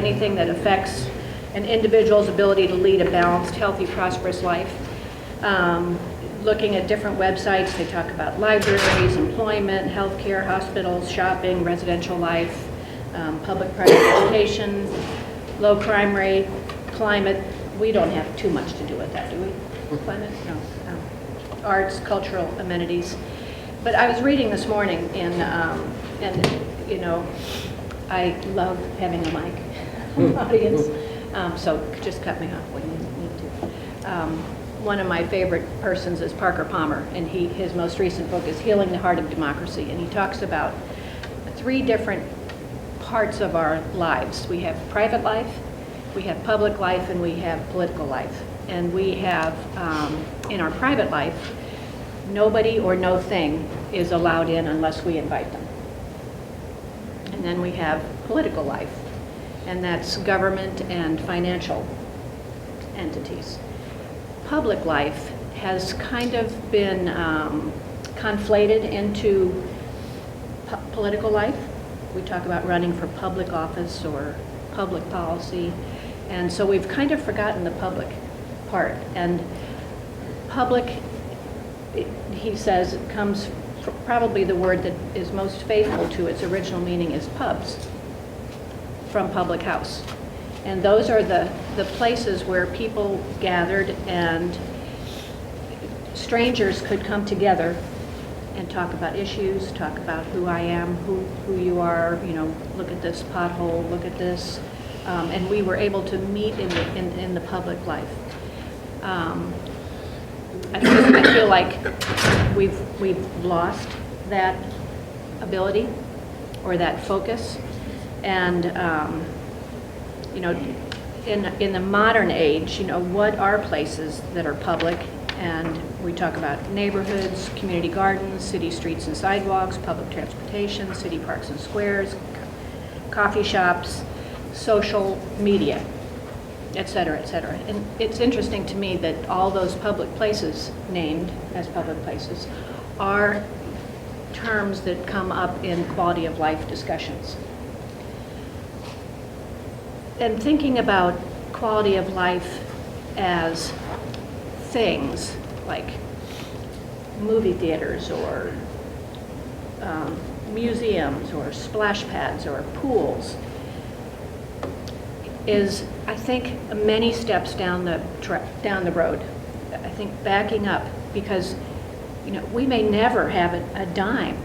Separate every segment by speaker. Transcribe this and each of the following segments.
Speaker 1: anything that affects an individual's ability to lead a balanced, healthy, prosperous life. Looking at different websites, they talk about libraries, employment, healthcare, hospitals, shopping, residential life, public-private education, low crime rate, climate. We don't have too much to do with that, do we? Climate? No. Arts, cultural amenities. But I was reading this morning and you know, I love having a mic audience, so just cut me off when you need to. One of my favorite persons is Parker Palmer, and his most recent book is Healing the Heart of Democracy, and he talks about 3 different parts of our lives. We have private life, we have public life, and we have political life. And we have, in our private life, nobody or no thing is allowed in unless we invite them. And then we have political life, and that's government and financial entities. Public life has kind of been conflated into political life. We talk about running for public office or public policy, and so we've kind of forgotten the public part. And public, he says, comes probably the word that is most faithful to its original meaning is pubs, from public house. And those are the places where people gathered and strangers could come together and talk about issues, talk about who I am, who you are, you know, look at this pothole, look at this. And we were able to meet in the public life. I feel like we've lost that ability or that focus, and you know, in the modern age, you know, what are places that are public? And we talk about neighborhoods, community gardens, city streets and sidewalks, public transportation, city parks and squares, coffee shops, social media, et cetera, et cetera. And it's interesting to me that all those public places named as public places are terms that come up in quality of life discussions. And thinking about quality of life as things like movie theaters or museums or splash pads or pools is, I think, many steps down the road. I think backing up, because you know, we may never have a dime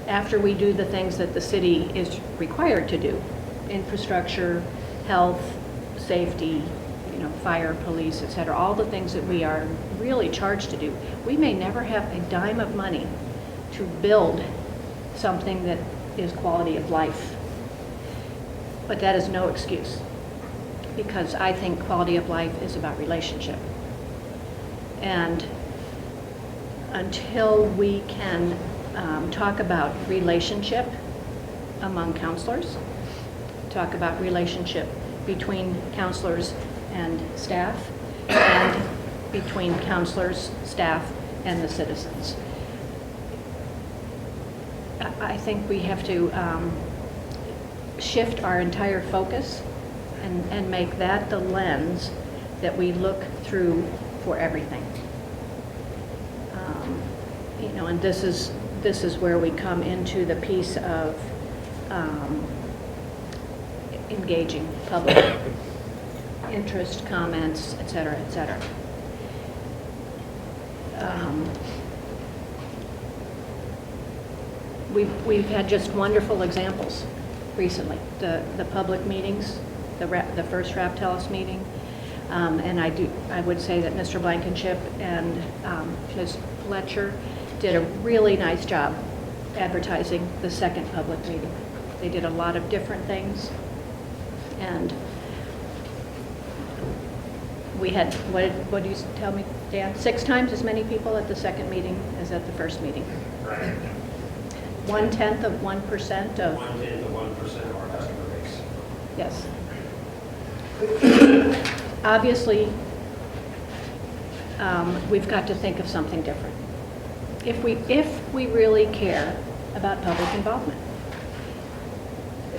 Speaker 1: after we do the things that the city is required to do: infrastructure, health, safety, you know, fire, police, et cetera, all the things that we are really charged to do. We may never have a dime of money to build something that is quality of life. But that is no excuse, because I think quality of life is about relationship. And until we can talk about relationship among counselors, talk about relationship between counselors and staff, and between counselors, staff, and the citizens. I think we have to shift our entire focus and make that the lens that we look through for everything. You know, and this is where we come into the piece of engaging public interest, comments, et cetera, et cetera. We've had just wonderful examples recently. The public meetings, the first Raptellus meeting, and I would say that Mr. Blankenship and Ms. Fletcher did a really nice job advertising the second public meeting. They did a lot of different things, and we had, what do you tell me, Dan? 6 times as many people at the second meeting as at the first meeting.
Speaker 2: Right.
Speaker 1: 1/10 of 1% of.
Speaker 2: 1/10 of 1% of our customer base.
Speaker 1: Yes. Obviously, we've got to think of something different. If we really care about public involvement,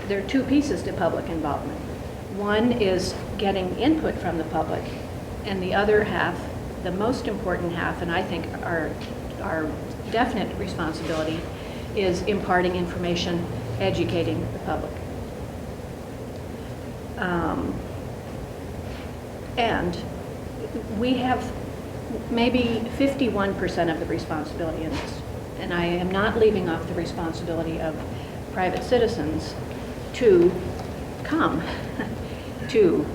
Speaker 1: there are 2 pieces to public involvement. One is getting input from the public, and the other half, the most important half, and I think our definite responsibility, is imparting information, educating the public. And we have maybe 51% of the responsibility in this. And I am not leaving off the responsibility of private citizens to come to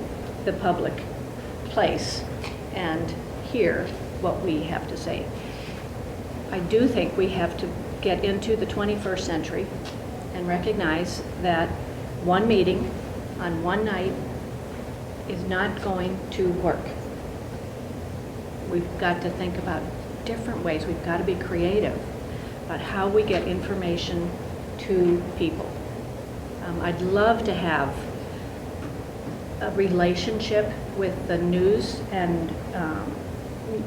Speaker 1: the public place and hear what we have to say. I do think we have to get into the 21st century and recognize that one meeting on one night is not going to work. We've got to think about different ways. We've got to be creative about how we get information to people. I'd love to have a relationship with the news and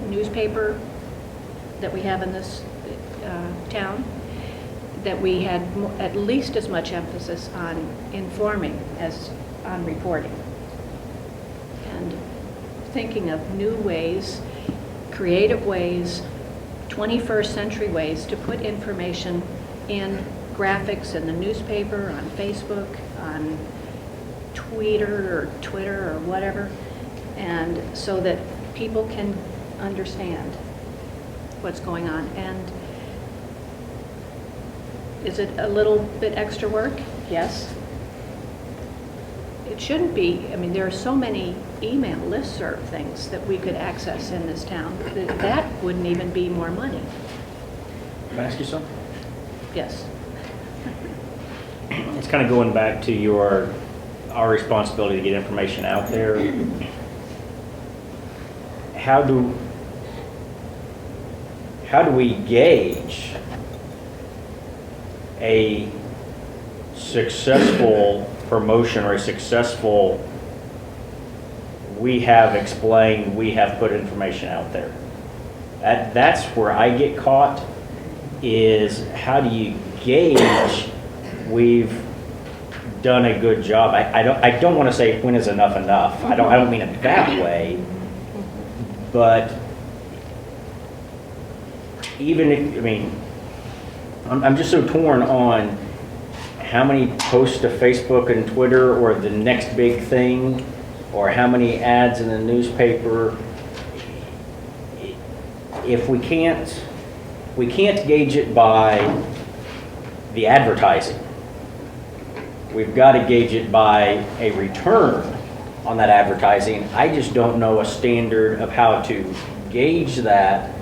Speaker 1: newspaper that we have in this town, that we had at least as much emphasis on informing as on reporting. And thinking of new ways, creative ways, 21st century ways to put information in graphics in the newspaper, on Facebook, on Twitter or whatever, and so that people can understand what's going on. And is it a little bit extra work? Yes. It shouldn't be. I mean, there are so many email listserv things that we could access in this town. That wouldn't even be more money.
Speaker 3: Can I ask you something?
Speaker 1: Yes.
Speaker 3: It's kind of going back to our responsibility to get information out there. How do we gauge a successful promotion or a successful, we have explained, we have put information out there? That's where I get caught, is how do you gauge we've done a good job? I don't want to say when is enough. I don't mean it that way, but even if, I mean, I'm just so torn on how many posts to Facebook and Twitter or the next big thing, or how many ads in the newspaper. If we can't gauge it by the advertising. We've got to gauge it by a return on that advertising. I just don't know a standard of how to gauge that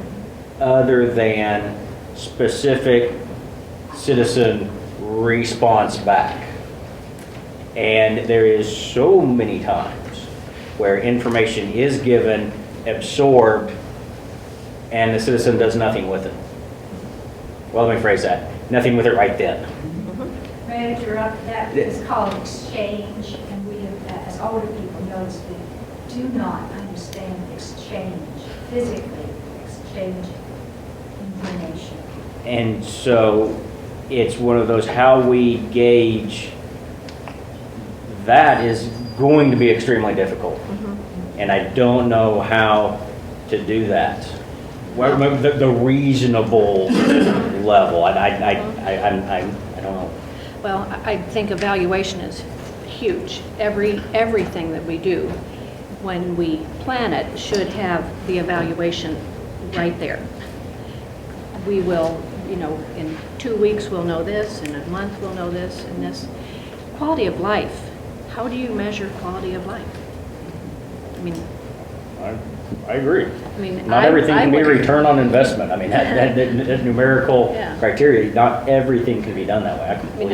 Speaker 3: other than specific citizen response back. And there is so many times where information is given, absorbed, and the citizen does nothing with it. Well, let me phrase that. Nothing with it right then.
Speaker 4: May I interrupt? That is called exchange, and we have, as older people notice, we do not understand exchange, physically exchange information.
Speaker 3: And so it's one of those, how we gauge that is going to be extremely difficult. And I don't know how to do that. The reasonable level. I don't know.
Speaker 1: Well, I think evaluation is huge. Everything that we do, when we plan it, should have the evaluation right there. We will, in 2 weeks we'll know this, in a month we'll know this, and this. Quality of life. How do you measure quality of life? I mean,
Speaker 3: I agree.
Speaker 1: I mean,
Speaker 3: not everything can be
Speaker 1: would,
Speaker 3: return on investment. I mean, that numerical
Speaker 1: Yeah.
Speaker 3: criteria, not everything can be done that way.
Speaker 1: I mean,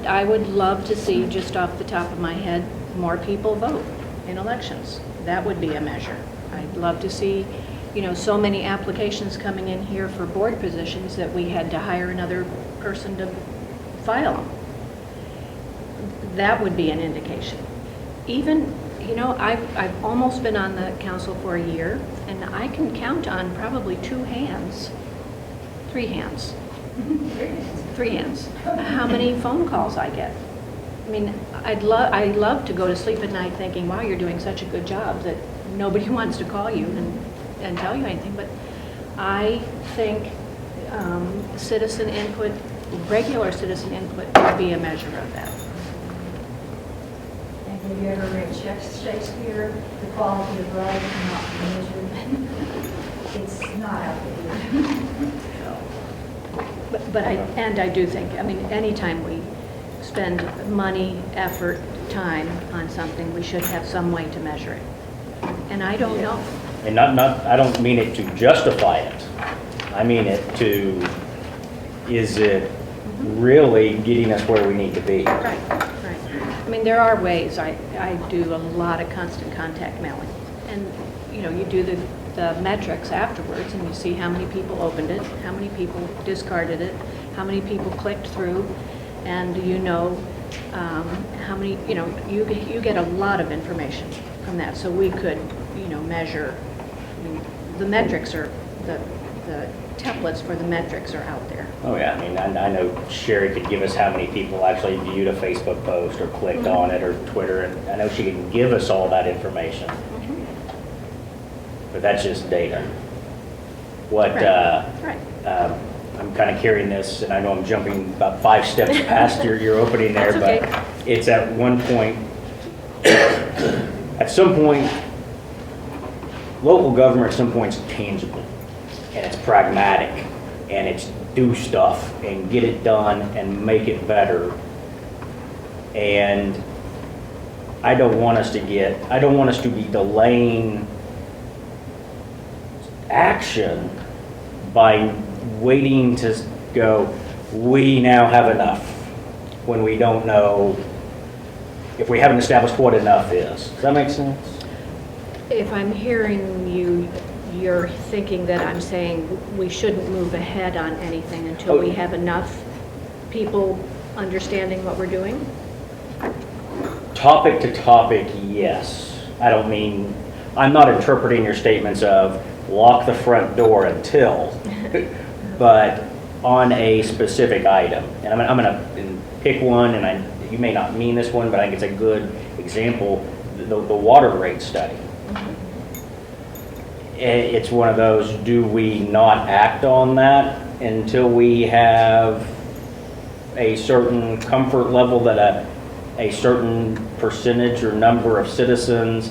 Speaker 1: I would love to see, just off the top of my head, more people vote in elections. That would be a measure. I'd love to see, so many applications coming in here for board positions that we had to hire another person to file them. That would be an indication. Even, I've almost been on the council for a year, and I can count on probably 3 hands, how many phone calls I get. I mean, I'd love to go to sleep at night thinking, wow, you're doing such a good job that nobody wants to call you and tell you anything. But I think citizen input, regular citizen input would be a measure of that.
Speaker 4: And have you ever read Shakespeare, The Quality of Life Not Measured? It's not out there.
Speaker 1: But I do think, I mean, anytime we spend money, effort, time on something, we should have some way to measure it. And I don't know.
Speaker 3: And I don't mean it to justify it. I mean it to, is it really getting us where we need to be?
Speaker 1: Right. I mean, there are ways. I do a lot of constant contact mailing. And, you know, you do the metrics afterwards and you see how many people opened it, how many people discarded it, how many people clicked through, and you know how many, you know, you get a lot of information from that. So we could, you know, measure, I mean, the metrics are, the templates for the metrics are out there.
Speaker 3: Oh yeah, I mean, I know Sherry could give us how many people actually viewed a Facebook post or clicked on it or Twitter, and I know she can give us all that information. But that's just data. What,
Speaker 1: Right.
Speaker 3: I'm kind of carrying this, and I know I'm jumping about 5 steps past your opening there,
Speaker 1: That's okay.
Speaker 3: but it's at one point, at some point, local government at some point is tangible, and it's pragmatic, and it's do stuff and get it done and make it better. And I don't want us to be delaying action by waiting to go, we now have enough, when we don't know, if we haven't established what enough is. Does that make sense?
Speaker 1: If I'm hearing you, you're thinking that I'm saying we shouldn't move ahead on anything until we have enough people understanding what we're doing?
Speaker 3: Topic to topic, yes. I'm not interpreting your statements of lock the front door until, but on a specific item. And I'm going to pick one, and you may not mean this one, but I think it's a good example, the water rate study. It's one of those, do we not act on that until we have a certain comfort level that a certain percentage or number of citizens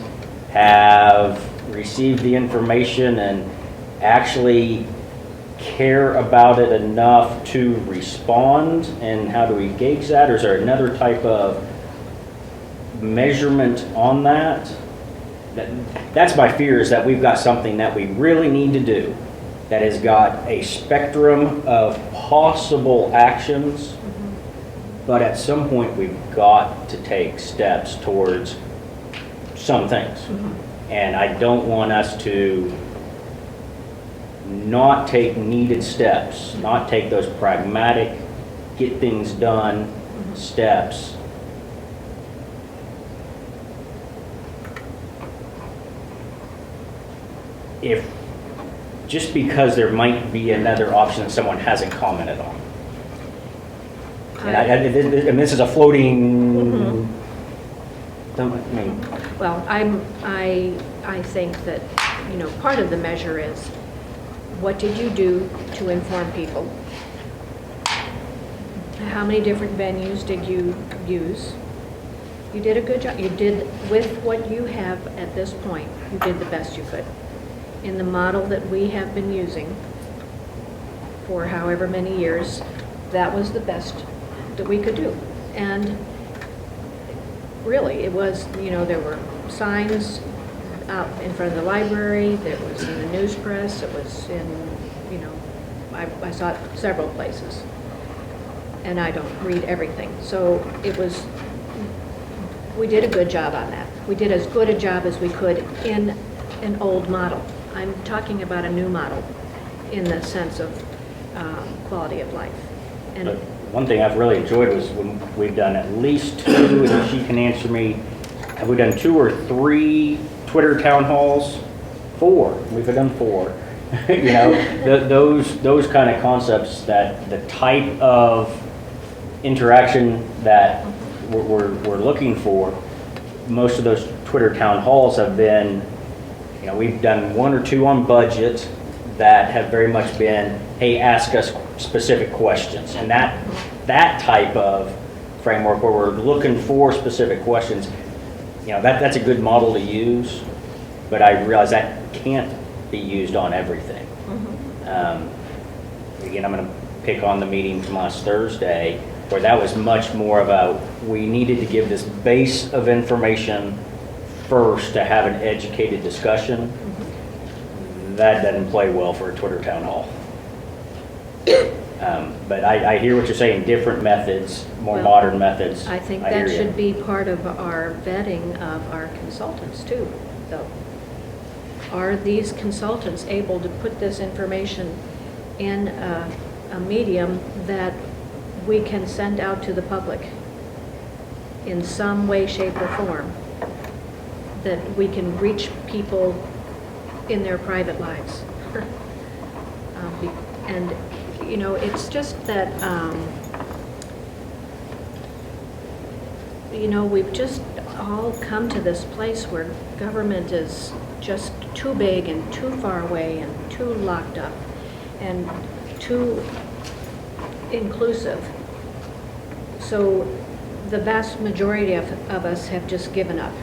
Speaker 3: have received the information and actually care about it enough to respond? And how do we gauge that? Or is there another type of measurement on that? That's my fear, is that we've got something that we really need to do that has got a spectrum of possible actions, but at some point we've got to take steps towards some things. And I don't want us to not take needed steps, not take those pragmatic, get things done steps. If just because there might be another option that someone hasn't commented on. And this is a floating. I mean,
Speaker 1: Well, I think that, you know, part of the measure is, what did you do to inform people? How many different venues did you use? You did a good job. You did, with what you have at this point, you did the best you could. In the model that we have been using for however many years, that was the best that we could do. And really, it was, you know, there were signs out in front of the library, there was in the news press, it was in, you know, I saw it several places. And I don't read everything. So it was, we did a good job on that. We did as good a job as we could in an old model. I'm talking about a new model in the sense of quality of life. And
Speaker 3: but one thing I've really enjoyed was when we've done at least 2, and she can answer me, have we done 2 or 3 Twitter town halls? 4, we've done 4. You know, those kind of concepts, that the type of interaction that we're looking for, most of those Twitter town halls have been, we've done one or two on budget that have very much been, hey, ask us specific questions. And that type of framework where we're looking for specific questions, that's a good model to use, but I realize that can't be used on everything. Again, I'm going to pick on the meeting from last Thursday, where that was much more of we needed to give this base of information first to have an educated discussion. That doesn't play well for a Twitter town hall. But I hear what you're saying, different methods, more
Speaker 1: Well,
Speaker 3: modern methods.
Speaker 1: I think
Speaker 3: hear
Speaker 1: that
Speaker 3: you.
Speaker 1: should be part of our vetting of our consultants too, though. Are these consultants able to put this information in a medium that we can send out to the public in some way, shape, or form, that we can reach people in their private lives? And, it's just that, we've just all come to this place where government is just too big and too far away and too locked up and too inclusive. So the vast majority of us have just given up.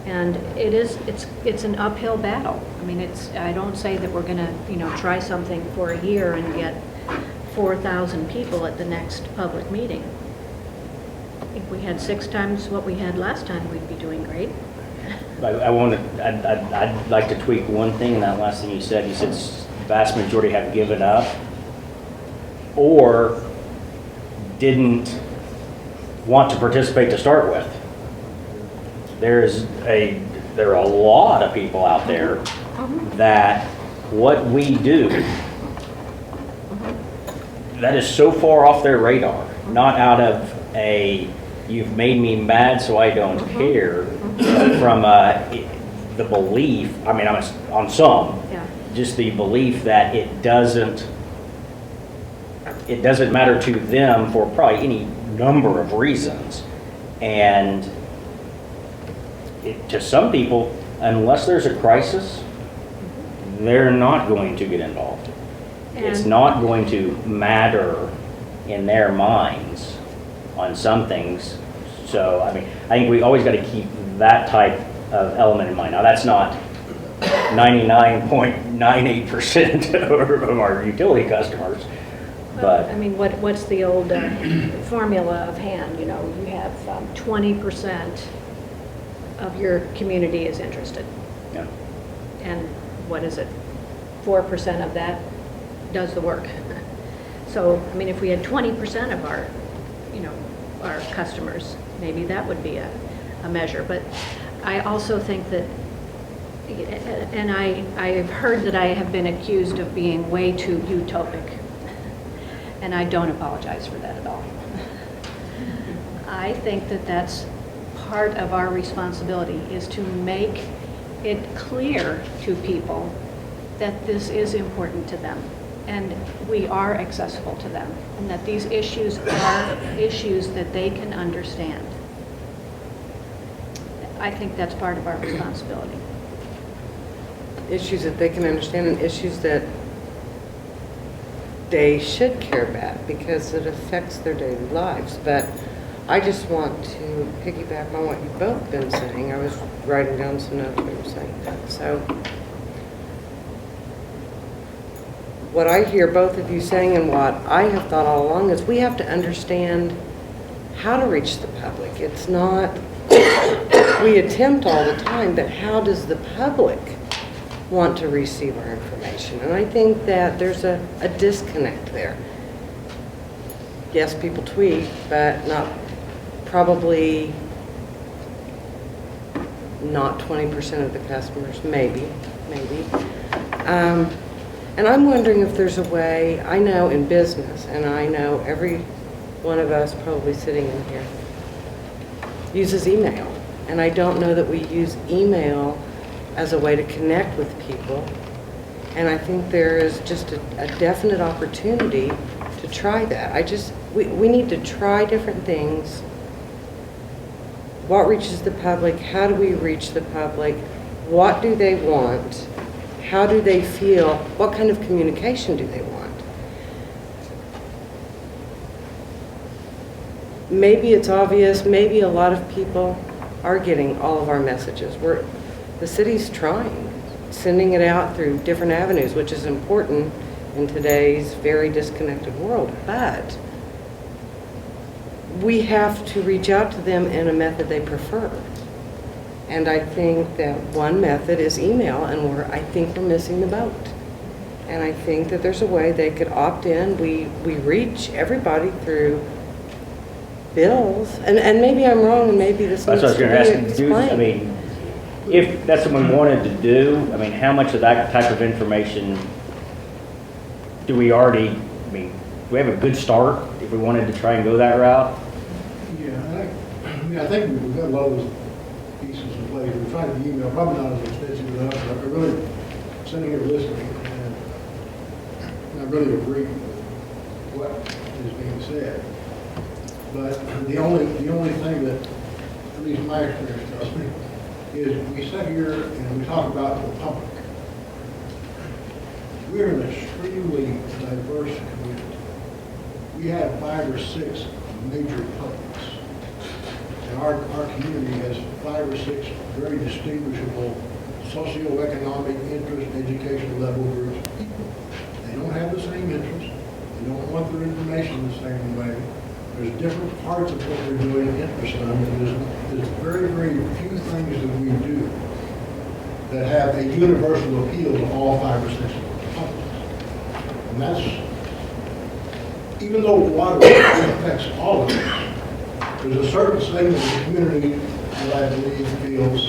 Speaker 1: And it's an uphill battle. I mean, I don't say that we're gonna, try something for a year and get 4,000 people at the next public meeting. If we had 6 times what we had last time, we'd be doing great.
Speaker 3: I'd like to tweak one thing in that last thing you said. You said vast majority have given up or didn't want to participate to start with. There are a lot of people out there that what we do, that is so far off their radar, not out of you've made me mad so I don't care, from the belief, on some, just the belief that it doesn't matter to them for probably any number of reasons. And to some people, unless there's a crisis, they're not going to get involved. It's not going to matter in their minds on some things. So, I think we always got to keep that type of element in mind. Now, that's not 99.98% of our utility customers, but...
Speaker 1: What's the old formula of hand? You have 20% of your community is interested.
Speaker 3: Yeah.
Speaker 1: And what is it? 4% of that does the work. So, if we had 20% of our customers, maybe that would be a measure. But I also think that, and I've heard that I have been accused of being way too utopic, and I don't apologize for that at all. I think that that's part of our responsibility, is to make it clear to people that this is important to them and we are accessible to them, and that these issues are issues that they can understand. I think that's part of our responsibility.
Speaker 5: Issues that they can understand and issues that they should care about because it affects their daily lives. But I just want to piggyback on what you've both been saying. I was writing down some notes when you were saying that. So what I hear both of you saying and what I have thought all along is we have to understand how to reach the public. It's not, we attempt all the time, but how does the public want to receive our information? And I think that there's a disconnect there. Yes, people tweet, but probably not 20% of the customers, maybe. And I'm wondering if there's a way, I know in business, and I know every one of us probably sitting in here uses email. And I don't know that we use email as a way to connect with people. And I think there is just a definite opportunity to try that. We need to try different things what reaches the public, how do we reach the public, what do they want, how do they feel, what kind of communication do they want? Maybe it's obvious, maybe a lot of people are getting all of our messages. The city's trying, sending it out through different avenues, which is important in today's very disconnected world. But we have to reach out to them in a method they prefer. And I think that one method is email, and I think we're missing the boat. And I think that there's a way they could opt in. We reach everybody through bills, and maybe I'm wrong, and maybe this
Speaker 3: That's
Speaker 5: needs
Speaker 3: what I
Speaker 5: to
Speaker 3: was
Speaker 5: be
Speaker 3: going to ask. I
Speaker 5: explained.
Speaker 3: mean, if that's what we wanted to do, I mean, how much of that type of information do we already, I mean, do we have a good start if we wanted to try and go that route?
Speaker 6: Yeah, I think we've got a lot of those pieces in place. We're trying to email, probably not as extensive enough, but we're really sitting here listening, and I really agree with what is being said. But the only thing that, at least my experience tells me, is we sit here and we talk about the public. We're an extremely diverse community. We have 5 or 6 major publics. And our community has 5 or 6 very distinguishable socioeconomic interest, education level groups of people. They don't have the same interests. They don't want their information the same way. There's different parts of what we're doing interest them, and there's very, very few things that we do that have a universal appeal to all 5 or 6 of the publics. And that's, even though water affects all of us, there's a certain segment of the community that I believe feels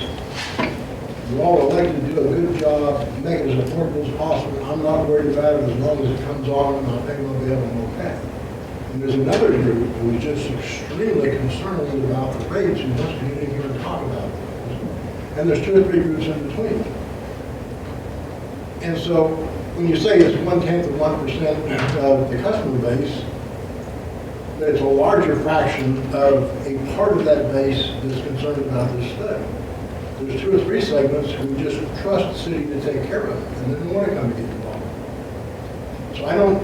Speaker 6: we're all elected to do a good job, make it as affordable as possible. I'm not worried about it as long as it comes on and I'll pay my bill and okay. And there's another group who is just extremely concerned about the rates who wants to get in here and talk about it. And there's 2 or 3 groups in between. And so when you say it's 1/10 of 1% of the customer base, that it's a larger fraction of a part of that base that's concerned about this study. There's 2 or 3 segments who just trust the city to take care of it, and they don't want to come and get involved. So I don't.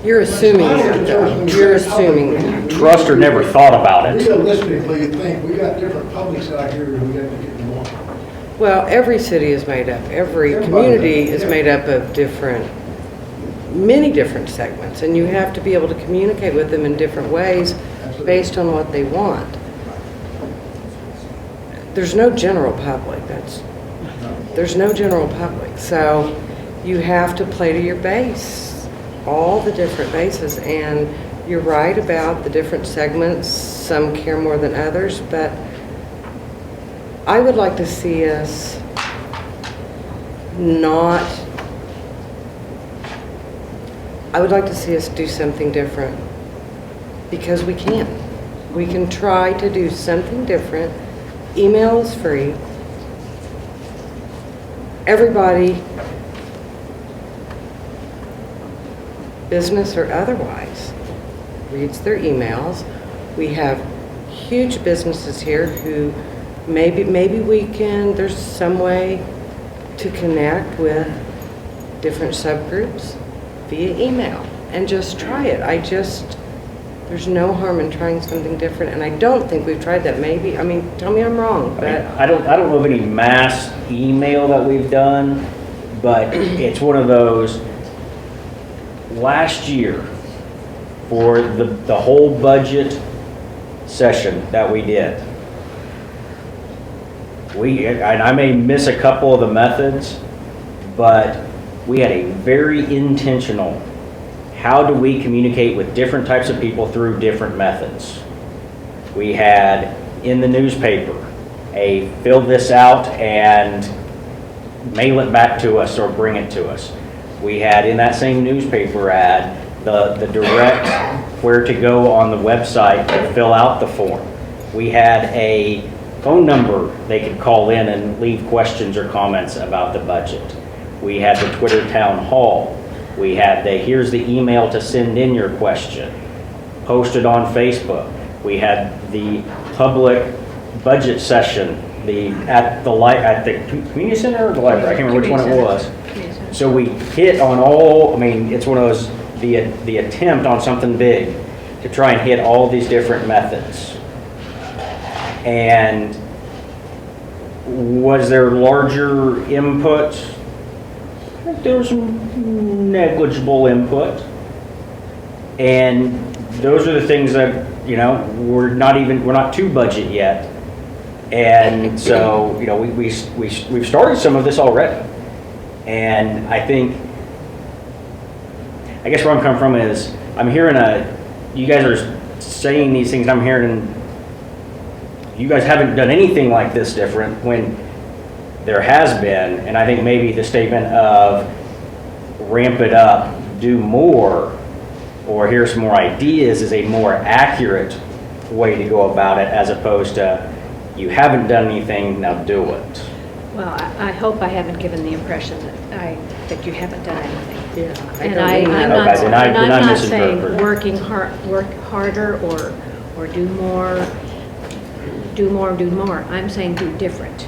Speaker 5: You're assuming that, though. You're assuming that.
Speaker 3: Trust or never thought about it.
Speaker 6: Realistically, think we got different publics out here who have to get involved.
Speaker 5: Well, every city is made up, every community is made up of many different segments, and you have to be able to communicate with them in different ways based on what they want. There's no general public, there's no general public, so you have to play to your base, all the different bases, and you're right about the different segments, some care more than others, but I would like to see us do something different, because we can. We can try to do something different. Email is free. Everybody, business or otherwise, reads their emails. We have huge businesses here who maybe there's some way to connect with different subgroups via email and just try it. There's no harm in trying something different, and I don't think we've tried that. Maybe, tell me I'm wrong, but
Speaker 3: I don't know of any mass email that we've done, but it's one of those. Last year, for the whole budget session that we did, and I may miss a couple of the methods, but we had a very intentional, how do we communicate with different types of people through different methods. We had in the newspaper fill this out and mail it back to us or bring it to us. We had in that same newspaper ad the direct where to go on the website to fill out the form. We had a phone number they could call in and leave questions or comments about the budget. We had the Twitter town hall. We had here's the email to send in your question, posted on Facebook. We had the public budget session, at the community center or the library, I can't remember which one it was.
Speaker 1: Community center.
Speaker 3: So we hit on all, I mean, it's one of those, the attempt on something big to try and hit all these different methods. And was there larger input? I think there was some negligible input. And those are the things that, you know, we're not to budget yet. And so, you know, we've started some of this already. And I guess where I'm coming from is, I'm hearing you guys are saying these things, I'm hearing, you guys haven't done anything like this different when there has been. And I think maybe the statement of ramp it up, do more, or here's some more ideas is a more accurate way to go about it, as opposed to, you haven't done anything, now do it.
Speaker 1: Well, I hope I haven't given the impression that you haven't done anything.
Speaker 5: Yeah.
Speaker 1: And
Speaker 5: don't mean
Speaker 1: I'm
Speaker 5: that.
Speaker 1: not,
Speaker 3: Okay, then I
Speaker 1: and I'm not
Speaker 3: misinterpreted.
Speaker 1: saying work harder or do more. I'm saying do different.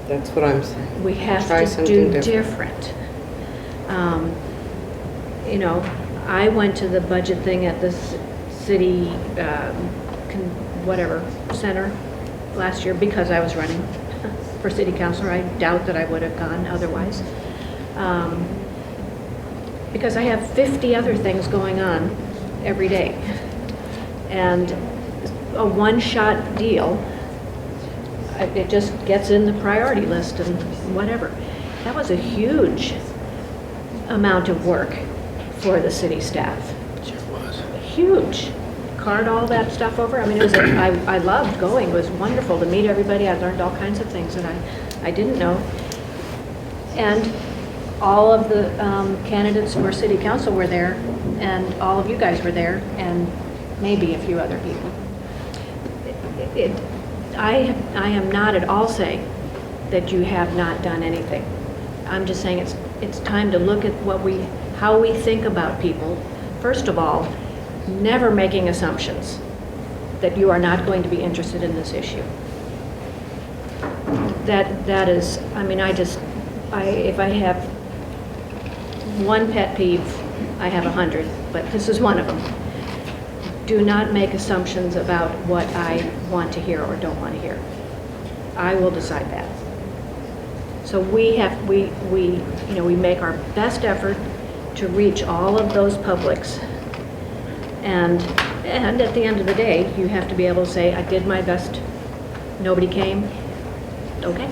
Speaker 5: That's what I'm saying.
Speaker 1: We have
Speaker 5: Try
Speaker 1: to
Speaker 5: something
Speaker 1: do
Speaker 5: different.
Speaker 1: different. You know, I went to the budget thing at the city, center last year because I was running for city councilor. I doubt that I would have gone otherwise. Because I have 50 other things going on every day. And a one-shot deal, it just gets in the priority list and whatever. That was a huge amount of work for the city staff.
Speaker 3: Sure was.
Speaker 1: Huge. Card all that stuff over. I mean, I loved going. It was wonderful to meet everybody. I learned all kinds of things that I didn't know. And all of the candidates for city council were there, and all of you guys were there, and maybe a few other people. I am not at all saying that you have not done anything. I'm just saying it's time to look at how we think about people. First of all, never making assumptions that you are not going to be interested in this issue. That is, I mean, if I have one pet peeve, I have 100, but this is one of them. Do not make assumptions about what I want to hear or don't want to hear. I will decide that. So we make our best effort to reach all of those publics. And at the end of the day, you have to be able to say, I did my best, nobody came, okay.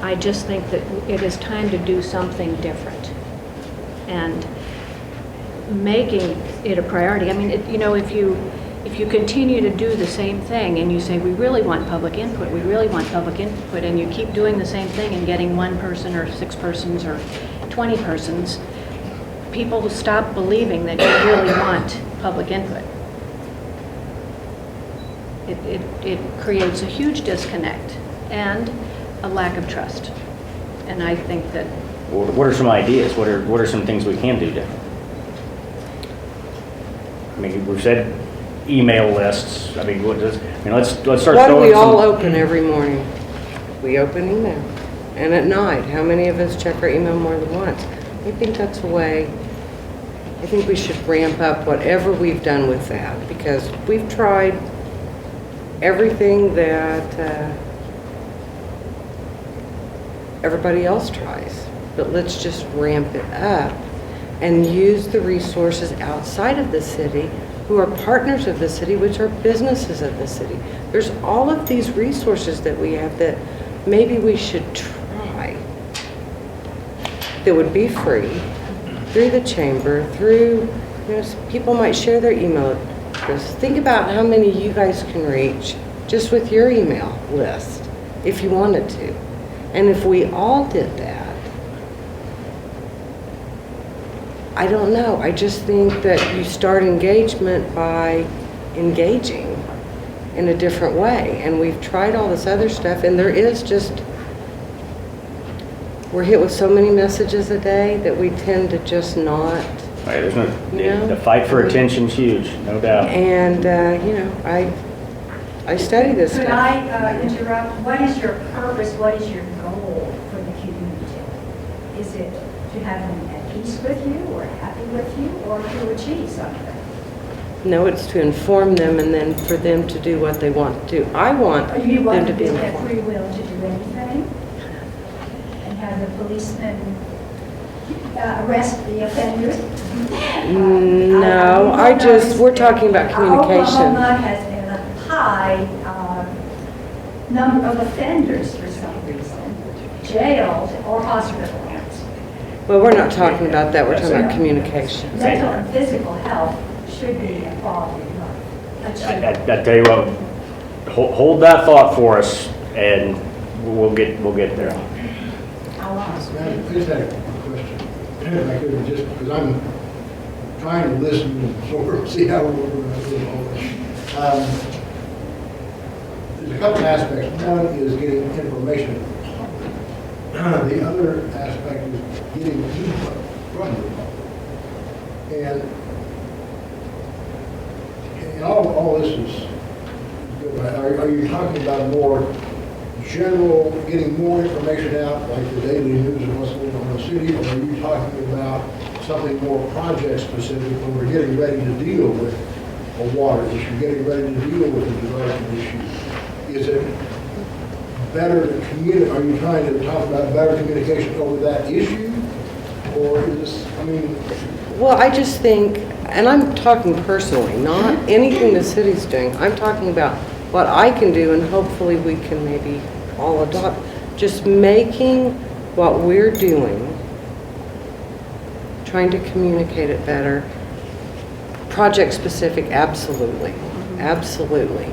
Speaker 1: I just think that it is time to do something different. And making it a priority, I mean, if you continue to do the same thing and you say, we really want public input, and you keep doing the same thing and getting one person or 6 persons or 20 persons, people will stop believing that you really want public input. It creates a huge disconnect and a lack of trust. And I think that...
Speaker 3: What are some ideas? What are some things we can do different? I mean, we've said email lists. I mean, let's start
Speaker 5: Why do
Speaker 3: throwing
Speaker 5: we all
Speaker 3: some...
Speaker 5: open every morning? We open email. And at night, how many of us check our email more than once? I think that's a way. I think we should ramp up whatever we've done with that, because we've tried everything that everybody else tries. But let's just ramp it up and use the resources outside of the city who are partners of the city, which are businesses of the city. There's all of these resources that we have that maybe we should try, that would be free, through the chamber, people might share their email address. Think about how many you guys can reach just with your email list, if you wanted to. And if we all did that, I don't know. I just think that you start engagement by engaging in a different way. And we've tried all this other stuff, and we're hit with so many messages a day that we tend to just not
Speaker 3: Right, there's no,
Speaker 5: Yeah.
Speaker 3: the fight for attention's huge, no doubt.
Speaker 5: And, you know, I study this
Speaker 4: Could
Speaker 5: stuff.
Speaker 4: I interrupt? What is your purpose, what is your goal for the community? Is it to have them at peace with you, or happy with you, or to achieve something?
Speaker 5: No, it's to inform them and then for them to do what they want to do. I want
Speaker 4: Or you
Speaker 5: them
Speaker 4: want
Speaker 5: to
Speaker 4: them
Speaker 5: be
Speaker 4: to have
Speaker 5: informed.
Speaker 4: free will to do anything? And have the policemen arrest the offenders?
Speaker 5: No, we're talking about communication.
Speaker 4: Oklahoma has a high number of offenders for some reason, jailed or hospitalized.
Speaker 5: Well, we're not talking about that, we're talking about communication.
Speaker 4: Mental and physical health should be a quality of life.
Speaker 3: I tell you what, hold that thought for us, and we'll get there.
Speaker 4: How long?
Speaker 6: Man, I just had a question. If I could, just because I'm trying to listen and sort of see how we're going to do all this. There's a couple aspects. One is getting information the other aspect is getting input from the public. And all this is good. Are you talking about more general, getting more information out, like the daily news of what's going on in the city, or are you talking about something more project specific when we're getting ready to deal with a water issue, getting ready to deal with a development issue? Is it better to communicate? Are you trying to talk about better communication over that issue? Or is this, I mean...
Speaker 5: Well, I just think, and I'm talking personally, not anything the city's doing. I'm talking about what I can do, and hopefully we can maybe all adopt. Just making what we're doing, trying to communicate it better. Project specific, absolutely, absolutely.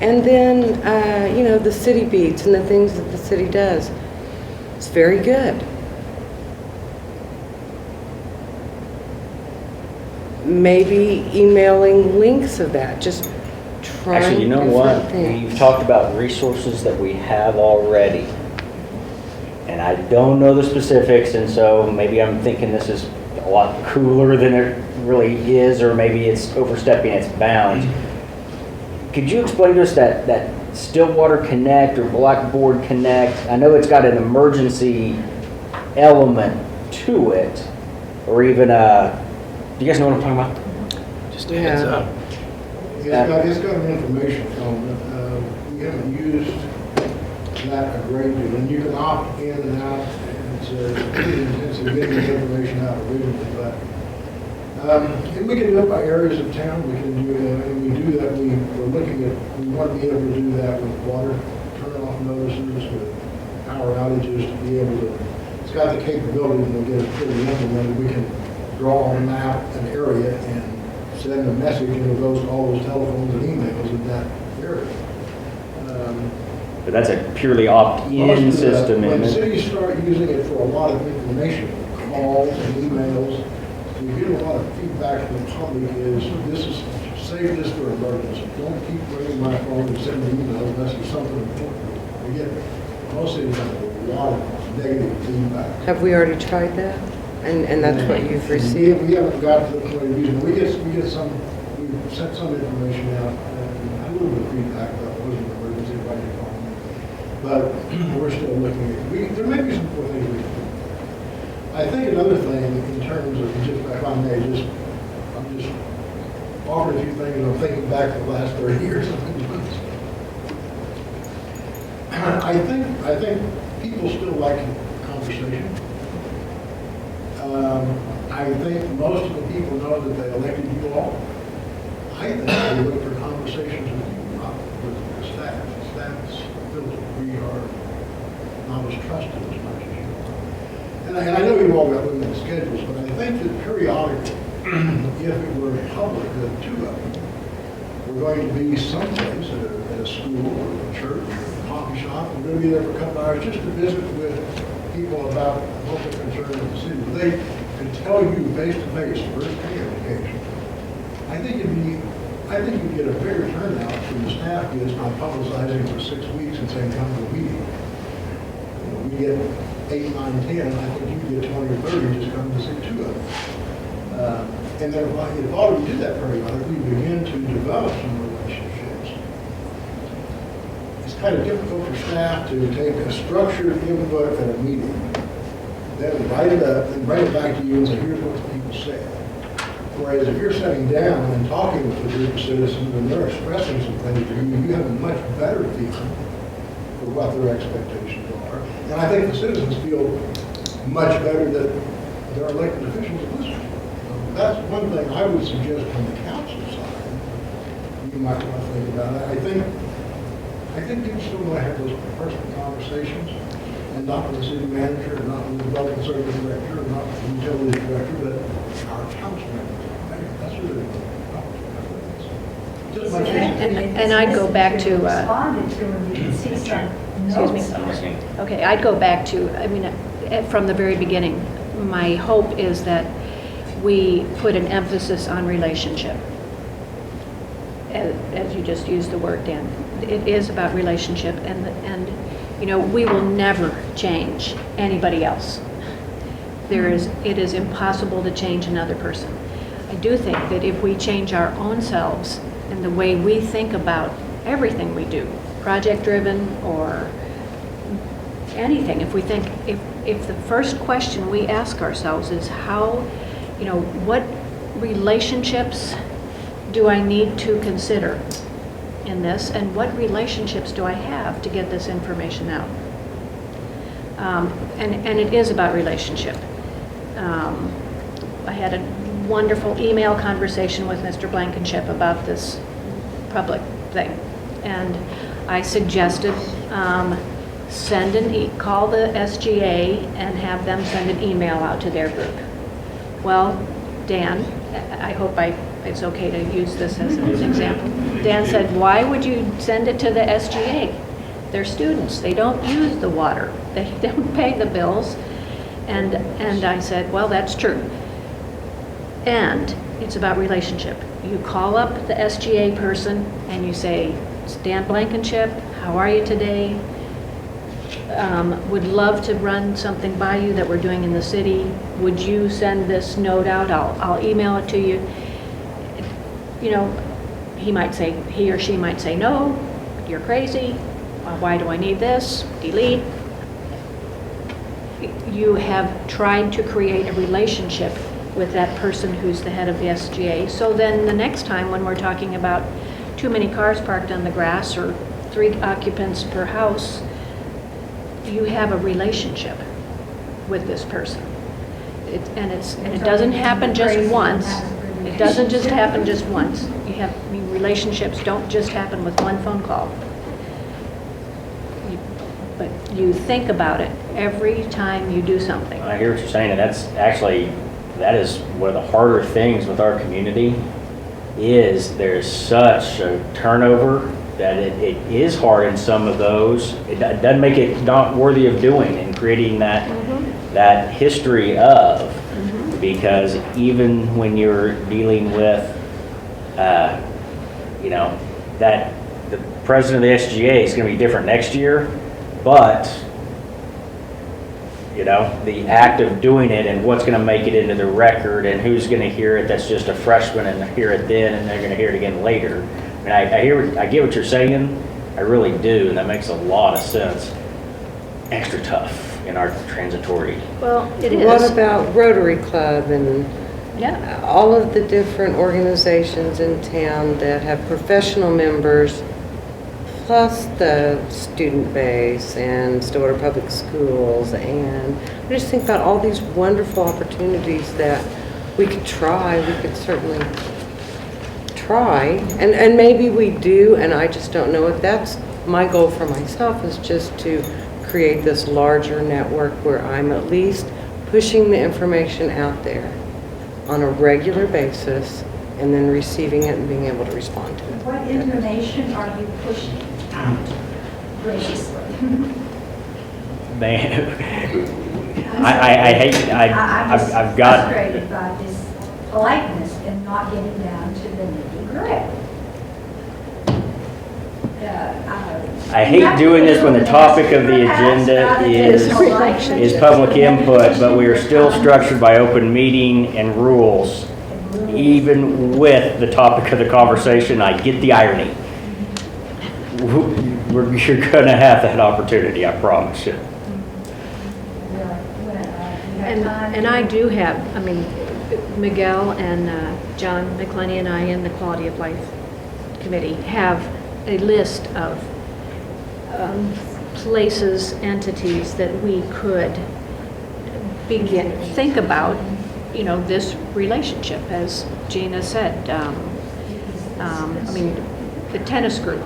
Speaker 5: And then, you know, the city beats and the things that the city does. It's very good. Maybe emailing links of that, just trying
Speaker 3: Actually, you know
Speaker 5: different
Speaker 3: what?
Speaker 5: things.
Speaker 3: We've talked about resources that we have already. And I don't know the specifics, and so maybe I'm thinking this is a lot cooler than it really is, or maybe it's overstepping its bounds. Could you explain to us that Stillwater Connect or Blackboard Connect? I know it's got an emergency element to it, or even do you guys know what I'm talking about?
Speaker 7: Just a heads
Speaker 5: Yeah.
Speaker 7: up.
Speaker 6: It's got an information element. We haven't used that a great deal, and you can opt in and out, and it's pretty intensive getting the information out originally, but and we can do it by areas of town. We can do it, and we do that. We're looking at, we want to be able to do that with water turn-off notices, with power outages, to be able to, it's got the capability, and we'll get it fully implemented. We can draw on a map an area and send a message, and it goes to all those telephones and emails in that area.
Speaker 3: But that's a purely opt-in system,
Speaker 6: When
Speaker 3: isn't it?
Speaker 6: cities start using it for a lot of information, calls and emails, we get a lot of feedback from the public is, save this for emergency. Don't keep ringing my phone and sending emails unless it's something important. We get, most cities have a lot of negative feedback.
Speaker 5: Have we already tried that? And that's what you've received?
Speaker 6: We haven't got to the point of using, we get some, we sent some information out, and a little bit of feedback that wasn't an emergency, if I can call it. But we're still looking at, there may be some more things we can do. I think another thing in terms of, just if I may, I'm just offering a few things, I'm thinking back to the last 30 years. I think people still like conversation. I think most of the people know that they elected you all. I think they look for conversations with you, not with the staff. The staff is filtered. We are not as trusted as much as you are. And I know you've all got limited schedules, but I think that periodically, if it were public, the two of them, we're going to be someplace at a school or a church or a coffee shop. We're going to be there for a couple hours just to visit with people about what they're concerned with the city. They could tell you face to face, first-hand occasion. I think you'd get a bigger turnout from the staff is not publicizing for 6 weeks and saying, come to a meeting. You know, we get 8, 9, 10. I think you get 20 or 30 just come to see two of them. And then if all we do that periodically, we begin to develop some relationships. It's kind of difficult for staff to take a structured input at a meeting, then write it up and bring it back to you and say, here's what the people said. Whereas if you're sitting down and talking with a group of citizens and they're expressing some things to you, you have a much better feeling for what their expectations are. And I think the citizens feel much better that their elected officials are listening. That's one thing I would suggest from the council side. You might want to think about it. I think people still want to have those personal conversations, and not with the city manager, and not with the development service director, and not with the utilities director, but our council members. That's really just my
Speaker 1: And I'd go back to,
Speaker 4: Responded to them, you can see some
Speaker 1: excuse me.
Speaker 4: notes.
Speaker 3: I'm listening.
Speaker 1: Okay, I'd go back to, I mean, from the very beginning, my hope is that we put an emphasis on relationship. As you just used the word, Dan. It is about relationship, and you know, we will never change anybody else. It is impossible to change another person. I do think that if we change our own selves and the way we think about everything we do, project-driven or anything, if we think, if the first question we ask ourselves is how, you know, what relationships do I need to consider in this, and what relationships do I have to get this information out? And it is about relationship. I had a wonderful email conversation with Mr. Blankenship about this public thing, and I suggested call the SGA and have them send an email out to their group. Well, Dan, I hope it's okay to use this as an example. Dan said, why would you send it to the SGA? They're students. They don't use the water. They don't pay the bills. And I said, well, that's true. And it's about relationship. You call up the SGA person and you say, it's Dan Blankenship, how are you today? Would love to run something by you that we're doing in the city. Would you send this note out? I'll email it to you. You know, he or she might say, no, you're crazy. Why do I need this? Delete. You have tried to create a relationship with that person who's the head of the SGA. So then the next time when we're talking about too many cars parked on the grass or 3 occupants per house, you have a relationship with this person. And it doesn't happen just once. It doesn't just happen just once. Relationships don't just happen with one phone call. But you think about it every time you do something.
Speaker 3: I hear what you're saying, and that is one of the harder things with our community, is there's such a turnover that it is hard in some of those. It doesn't make it not worthy of doing and creating that history of, because even when you're dealing with, you know, that the president of the SGA is going to be different next year, but you know, the act of doing it and what's going to make it into the record and who's going to hear it that's just a freshman and hear it then and they're going to hear it again later. I mean, I get what you're saying, I really do, and that makes a lot of sense. Extra tough in our transitory.
Speaker 1: Well, it is.
Speaker 5: What about Rotary Club and
Speaker 1: Yeah.
Speaker 5: all of the different organizations in town that have professional members, plus the student base and Stillwater Public Schools, and I just think about all these wonderful opportunities that we could try. We could certainly try, and maybe we do, and I just don't know if that's my goal for myself, is just to create this larger network where I'm at least pushing the information out there on a regular basis and then receiving it and being able to respond to it.
Speaker 4: What information are you pushing out graciously?
Speaker 3: I hate, I've got,
Speaker 4: I'm frustrated by this politeness and not getting down to the nitty-gritty.
Speaker 3: I hate doing this when the topic of the agenda is public input, but we are still structured by open meeting and rules even with the topic of the conversation, I get the irony. You're gonna have that opportunity, I promise you.
Speaker 1: And I do have, I mean, Miguel and John McClenny and I in the Quality of Life Committee have a list of places, entities that we could think about, you know, this relationship, as Gina said. I mean, the tennis group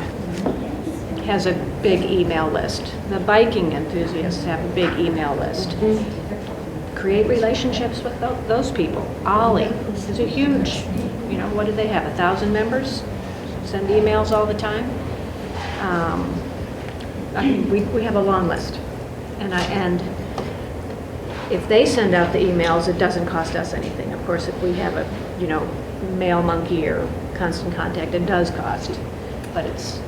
Speaker 1: has a big email list. The biking enthusiasts have a big email list. Create relationships with those people. Ollie is a huge, you know, what do they have, 1,000 members? Send emails all the time. I mean, we have a long list. And if they send out the emails, it doesn't cost us anything. Of course, if we have a, you know, Mail Monkey or Constant Contact, it does cost, but it's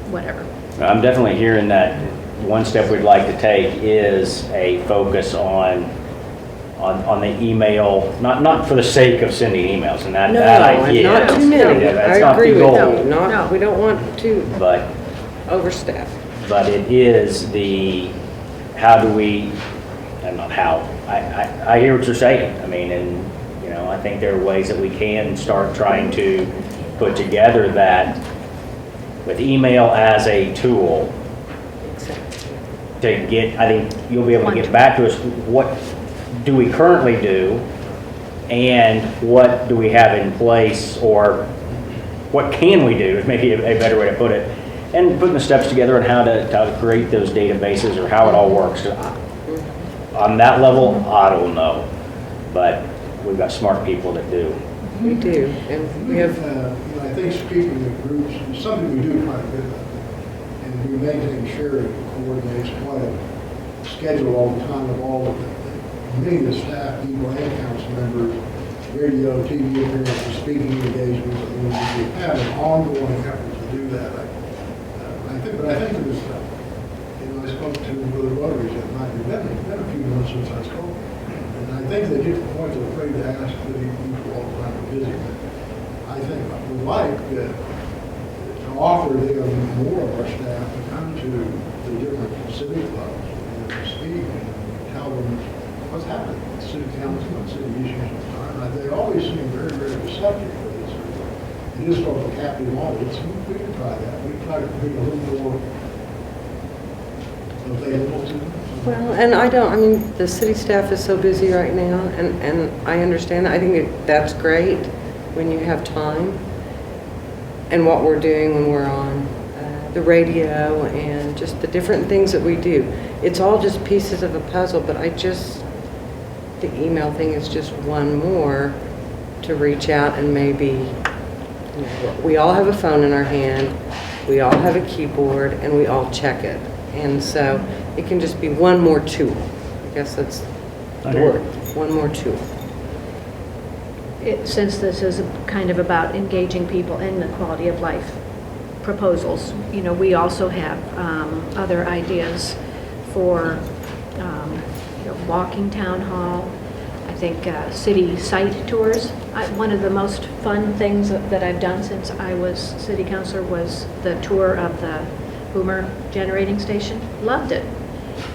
Speaker 1: whatever.
Speaker 3: I'm definitely hearing that one step we'd like to take is a focus on the email, not for the sake of sending emails, and that I get.
Speaker 5: No, not too many.
Speaker 3: That's
Speaker 5: I
Speaker 3: not
Speaker 5: agree
Speaker 3: the
Speaker 5: with
Speaker 3: goal.
Speaker 5: you.
Speaker 1: No.
Speaker 5: We don't want to
Speaker 3: But
Speaker 5: overstep.
Speaker 3: it is the, how do we, and not how, I hear what you're saying. I mean, and, you know, I think there are ways that we can start trying to put together that with email as a tool to get, I think you'll be able to get back to us, what do we currently do and what do we have in place, or what can we do is maybe a better way to put it, and putting the steps together on how to create those databases or how it all works. On that level, I don't know, but we've got smart people that do.
Speaker 5: We do, and we have,
Speaker 6: You know, I think speaking of groups is something we do quite a bit of. And we maintain sharing coordinates quite a schedule all the time of all of many of the staff, people and council members, radio, TV appearances, speaking engagements. I mean, we have an ongoing effort to do that. I think it was, you know, I spoke to the Rotaries that night. It's been a few months since I spoke. And I think they get to the point they're afraid to ask city people all the time to visit. I think we'd like to offer them more of our staff to come to the different city clubs and to speak and tell them what's happening with city council and city issues at the time. They always seem very, very receptive to this. It is sort of a captive audience. We can try that. We try to be a little more available to them.
Speaker 5: well, and I mean, the city staff is so busy right now, and I understand. I think that's great when you have time. And what we're doing when we're on the radio and just the different things that we do. It's all just pieces of a puzzle, but the email thing is just one more to reach out and maybe, you know, we all have a phone in our hand, we all have a keyboard, and we all check it. And so it can just be one more tool. I guess that's the word, one more tool.
Speaker 1: Since this is kind of about engaging people in the quality of life proposals, you know, we also have other ideas for, you know, walking town hall. I think city site tours. One of the most fun things that I've done since I was city councilor was the tour of the Boomer generating station. Loved it.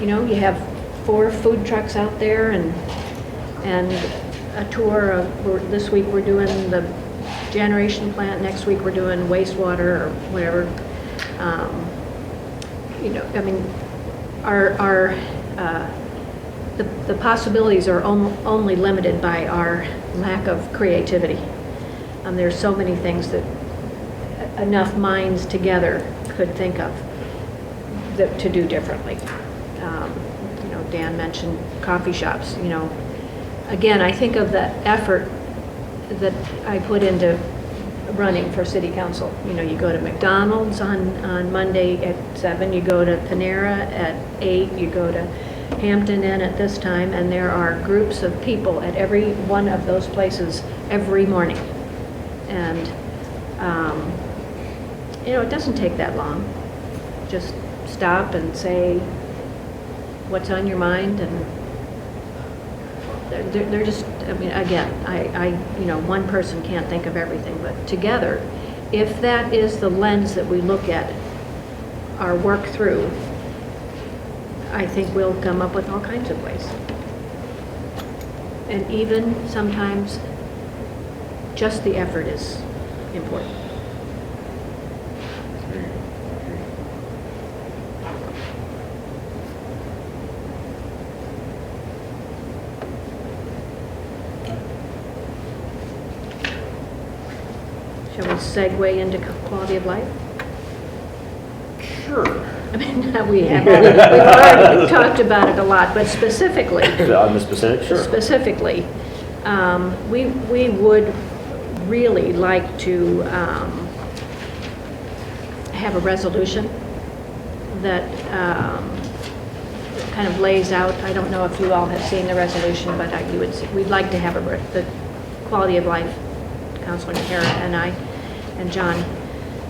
Speaker 1: You know, you have 4 food trucks out there and a tour of, this week we're doing the generation plant, next week we're doing wastewater or whatever. You know, I mean, the possibilities are only limited by our lack of creativity. There's so many things that enough minds together could think of to do differently. You know, Dan mentioned coffee shops, you know. Again, I think of the effort that I put into running for city council. You know, you go to McDonald's on Monday at 7, you go to Panera at 8, you go to Hampton Inn at this time, and there are groups of people at every one of those places every morning. And, you know, it doesn't take that long. Just stop and say what's on your mind, and they're just, I mean, again, one person can't think of everything, but together, if that is the lens that we look at our work through, I think we'll come up with all kinds of ways. And even sometimes, just the effort is important. Shall we segue into quality of life?
Speaker 3: Sure.
Speaker 1: I mean, we've already talked about it a lot, but specifically,
Speaker 3: On the specific, sure.
Speaker 1: specifically, we would really like to have a resolution that kind of lays out, I don't know if you all have seen the resolution, but we'd like to have the quality of life, Councilor Nahara and I, and John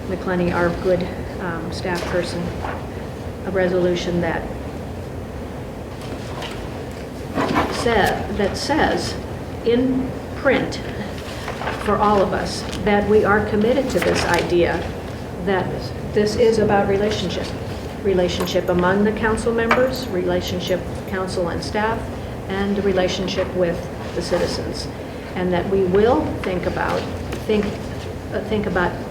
Speaker 1: McClenny, our good staff person, a resolution that says in print for all of us that we are committed to this idea that this is about relationship among the council members, relationship council and staff, and the relationship with the citizens, and that we will think about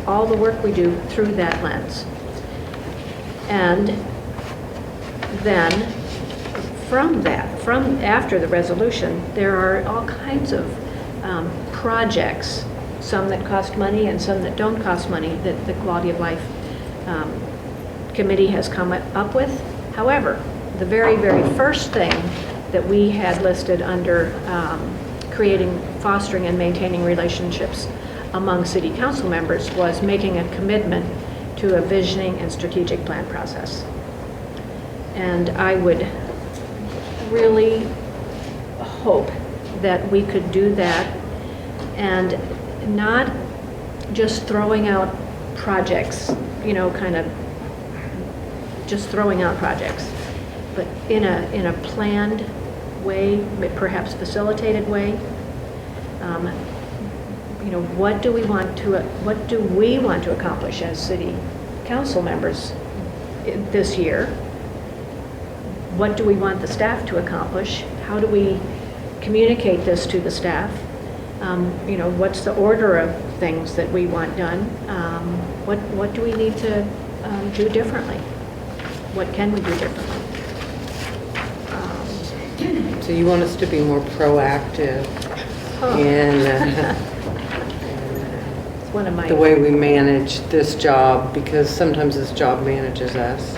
Speaker 1: all the work we do through that lens. And then from after the resolution, there are all kinds of projects, some that cost money and some that don't cost money, that the Quality of Life Committee has come up with. However, the very, very first thing that we had listed under fostering and maintaining relationships among city council members was making a commitment to a visioning and strategic plan process. And I would really hope that we could do that and not just throwing out projects, kind of just throwing out projects, but in a planned way, perhaps facilitated way. What do we want to accomplish as city council members this year? What do we want the staff to accomplish? How do we communicate this to the staff? What's the order of things that we want done? What do we need to do differently? What can we do differently?
Speaker 5: So you want us to be more proactive in
Speaker 1: It's one of my...
Speaker 5: the way we manage this job, because sometimes this job manages us.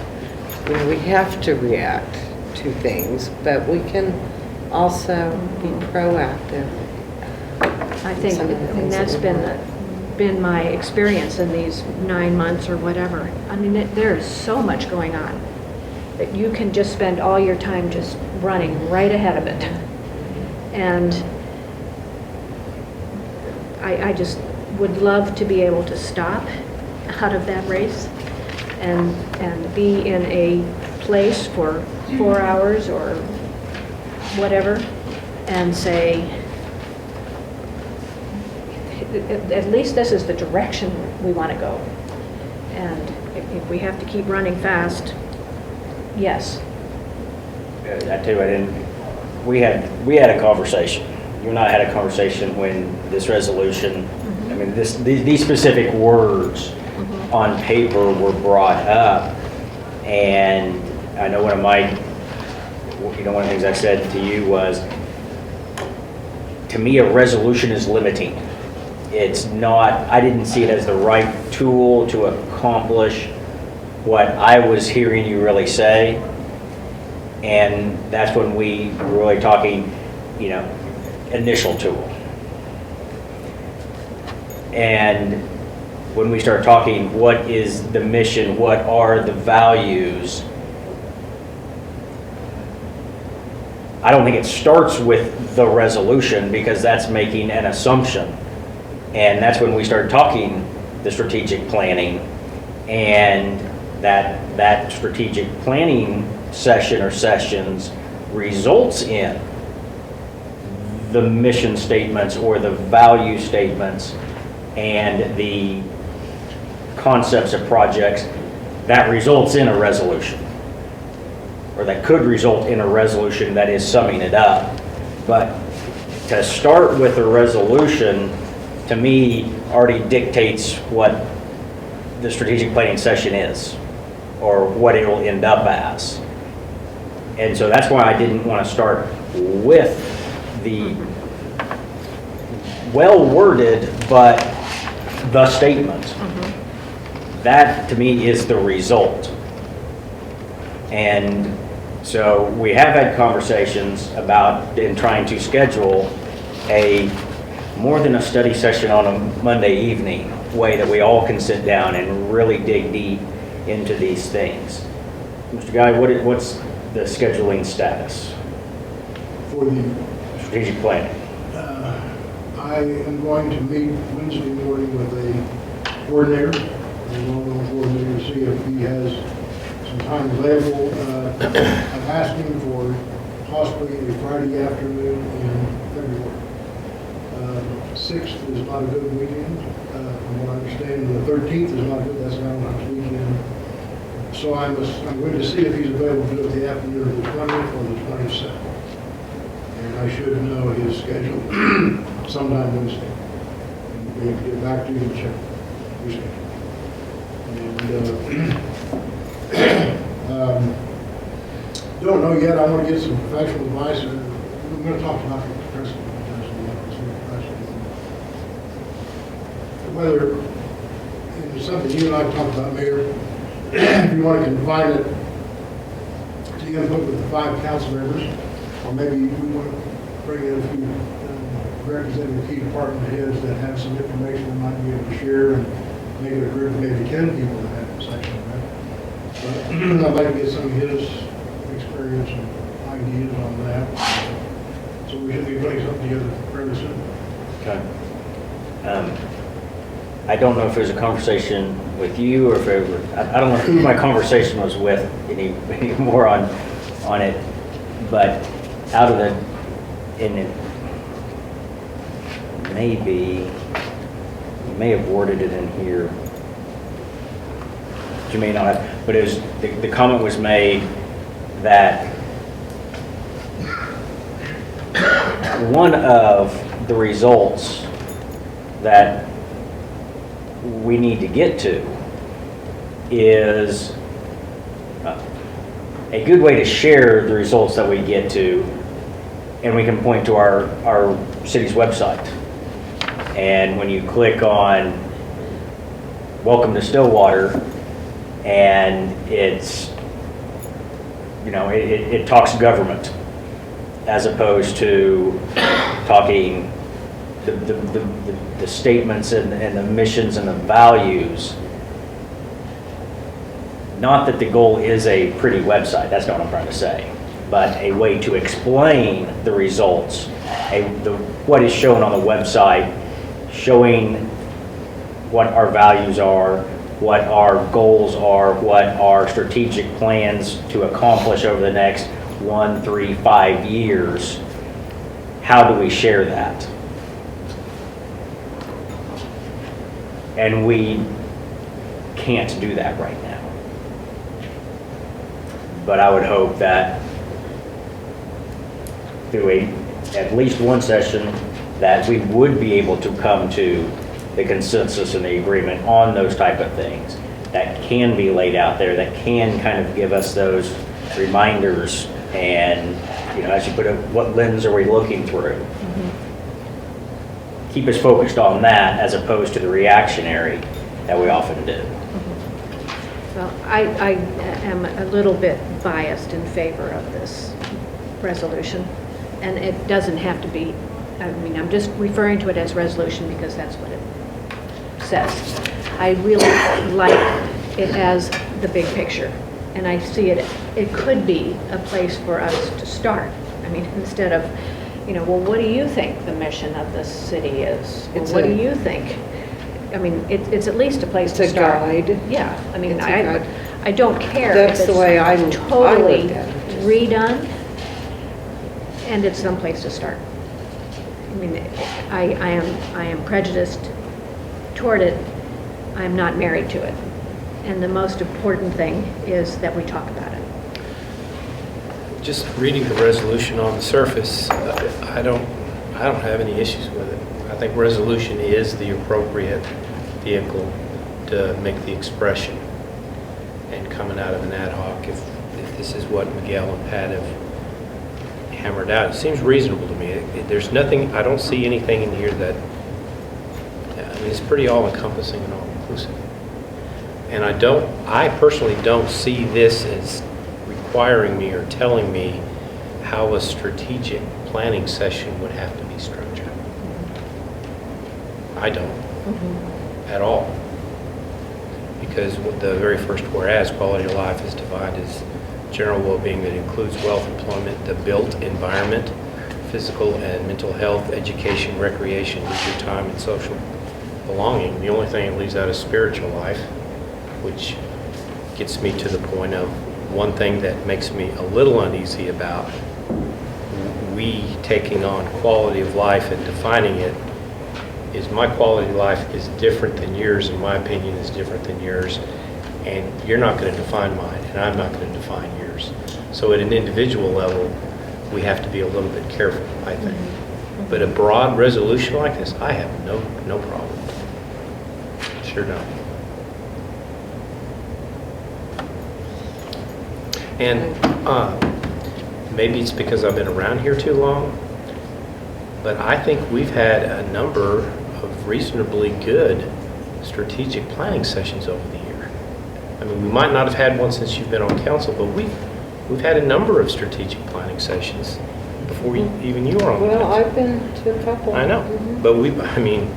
Speaker 5: We have to react to things, but we can also be proactive.
Speaker 1: I think, that's been my experience in these 9 months or whatever. I mean, there's so much going on that you can just spend all your time just running right ahead of it. And I just would love to be able to stop out of that race and be in a place for 4 hours or whatever and say, at least this is the direction we want to go. And if we have to keep running fast, yes.
Speaker 3: I tell you, we had a conversation. You and I had a conversation when this resolution, I mean, these specific words on paper were brought up. And I know one of the things I said to you was, to me, a resolution is limiting. It's not, I didn't see it as the right tool to accomplish what I was hearing you really say. And that's when we were really talking, initial tool. And when we start talking, what is the mission? What are the values? I don't think it starts with the resolution, because that's making an assumption. And that's when we start talking the strategic planning, and that strategic planning session or sessions results in the mission statements or the value statements and the concepts of projects that results in a resolution, or that could result in a resolution that is summing it up. But to start with a resolution, to me, already dictates what the strategic planning session is, or what it will end up as. And so that's why I didn't want to start with the well-worded, but the statement. That, to me, is the result. And so we have had conversations about, in trying to schedule a more than a study session on a Monday evening, way that we all can sit down and really dig deep into these things. Mr. Guy, what's the scheduling status?
Speaker 6: For the,
Speaker 3: Strategic planning.
Speaker 6: I am going to meet Wednesday morning with a coordinator, a well-known coordinator, to see if he has some time available. I'm asking for possibly a Friday afternoon in February. 6th is not a good weekend. From what I understand, the 13th is not good, that's Valentine's weekend. So I'm going to see if he's available to do it the afternoon of the 20th or the 22nd. And I should know his schedule sometime Wednesday. And be able to get back to you and check your schedule. Don't know yet. I want to get some professional advice. I'm going to talk to Dr. Presley. Whether it's something you and I talked about, Mayor, if you want to confine it to input with the 5 council members, or maybe we want to bring in a few representative key department heads that have some information we might be able to share, and make it a group of maybe 10 people that have a section of that. But I'd like to get some of his experience and ideas on that. So we should be putting something together fairly soon.
Speaker 3: Okay. I don't know if there's a conversation with you, or if it was, I don't know who my conversation was with any more on it, but out of the, and it maybe, you may have worded it in here, you may not have, but it was, the comment was made that one of the results that we need to get to is a good way to share the results that we get to, and we can point to our city's website. And when you click on Welcome to Stillwater, and it's, you know, it talks government as opposed to talking the statements and the missions and the values. Not that the goal is a pretty website, that's not what I'm trying to say, but a way to explain the results, what is shown on the website, showing what our values are, what our goals are, what our strategic plans to accomplish over the next 1, 3, 5 years. How do we share that? And we can't do that right now. But I would hope that through at least one session that we would be able to come to the consensus and the agreement on those type of things that can be laid out there, that can kind of give us those reminders, and, you know, as you put it, what lens are we looking through? Keep us focused on that as opposed to the reactionary that we often do.
Speaker 1: Well, I am a little bit biased in favor of this resolution, and it doesn't have to be, I mean, I'm just referring to it as resolution because that's what it says. I really like it as the big picture, and I see it could be a place for us to start. I mean, instead of, you know, well, what do you think the mission of the city is? Well, what do you think? I mean, it's at least a place to start.
Speaker 5: It's a guide.
Speaker 1: Yeah, I mean,
Speaker 5: It's a guide.
Speaker 1: I don't care
Speaker 5: That's
Speaker 1: if
Speaker 5: the way I
Speaker 1: it's
Speaker 5: looked
Speaker 1: totally
Speaker 5: at it.
Speaker 1: redone, and it's someplace to start. I mean, I am prejudiced toward it. I'm not married to it. And the most important thing is that we talk about it.
Speaker 7: Just reading the resolution on the surface, I don't have any issues with it. I think resolution is the appropriate vehicle to make the expression. And coming out of an ad hoc, if this is what Miguel and Pat have hammered out, it seems reasonable to me. There's nothing, I don't see anything in here that, I mean, it's pretty all-encompassing and all-inclusive. And I personally don't see this as requiring me or telling me how a strategic planning session would have to be structured. I don't, at all. Because the very first whereas, quality of life is defined as general well-being that includes wealth, employment, the built environment, physical and mental health, education, recreation, leisure time, and social belonging. The only thing it leaves out is spiritual life, which gets me to the point of one thing that makes me a little uneasy about we taking on quality of life and defining it is my quality of life is different than yours, and my opinion is different than yours, and you're not going to define mine, and I'm not going to define yours. So at an individual level, we have to be a little bit careful, I think. But a broad resolution like this, I have no problem. Sure don't. And maybe it's because I've been around here too long, but I think we've had a number of reasonably good strategic planning sessions over the year. I mean, we might not have had one since you've been on council, but we've had a number of strategic planning sessions before even you were on council.
Speaker 5: Well, I've been to a couple.
Speaker 7: I know, but I mean,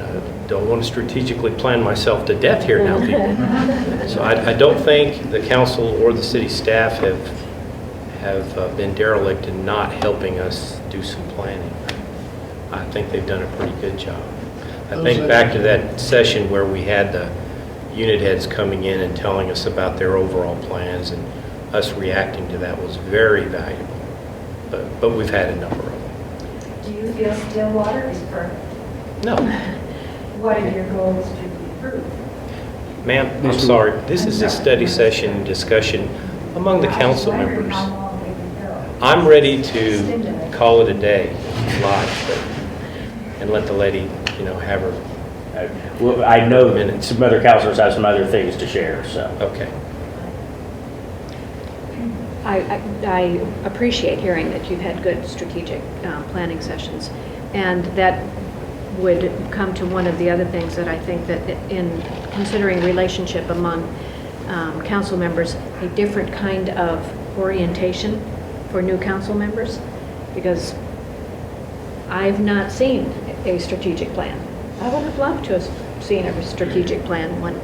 Speaker 7: I don't want to strategically plan myself to death here now, people. So I don't think the council or the city staff have been derelict in not helping us do some planning. I think they've done a pretty good job. I think back to that session where we had the unit heads coming in and telling us about their overall plans, and us reacting to that was very valuable. But we've had a number of them.
Speaker 4: Do you feel Stillwater is perfect?
Speaker 7: No.
Speaker 4: What are your goals to improve?
Speaker 7: Ma'am, I'm sorry. This is a study session discussion among the council members.
Speaker 4: How long they can go.
Speaker 7: I'm ready to call it a day live and let the lady, have her.
Speaker 3: Well, I know that some other councilors have some other things to share, so.
Speaker 7: Okay.
Speaker 1: I appreciate hearing that you've had good strategic planning sessions, and that would come to one of the other things that I think that in considering relationship among council members, a different kind of orientation for new council members, because I've not seen a strategic plan. I would have loved to have seen a strategic plan when,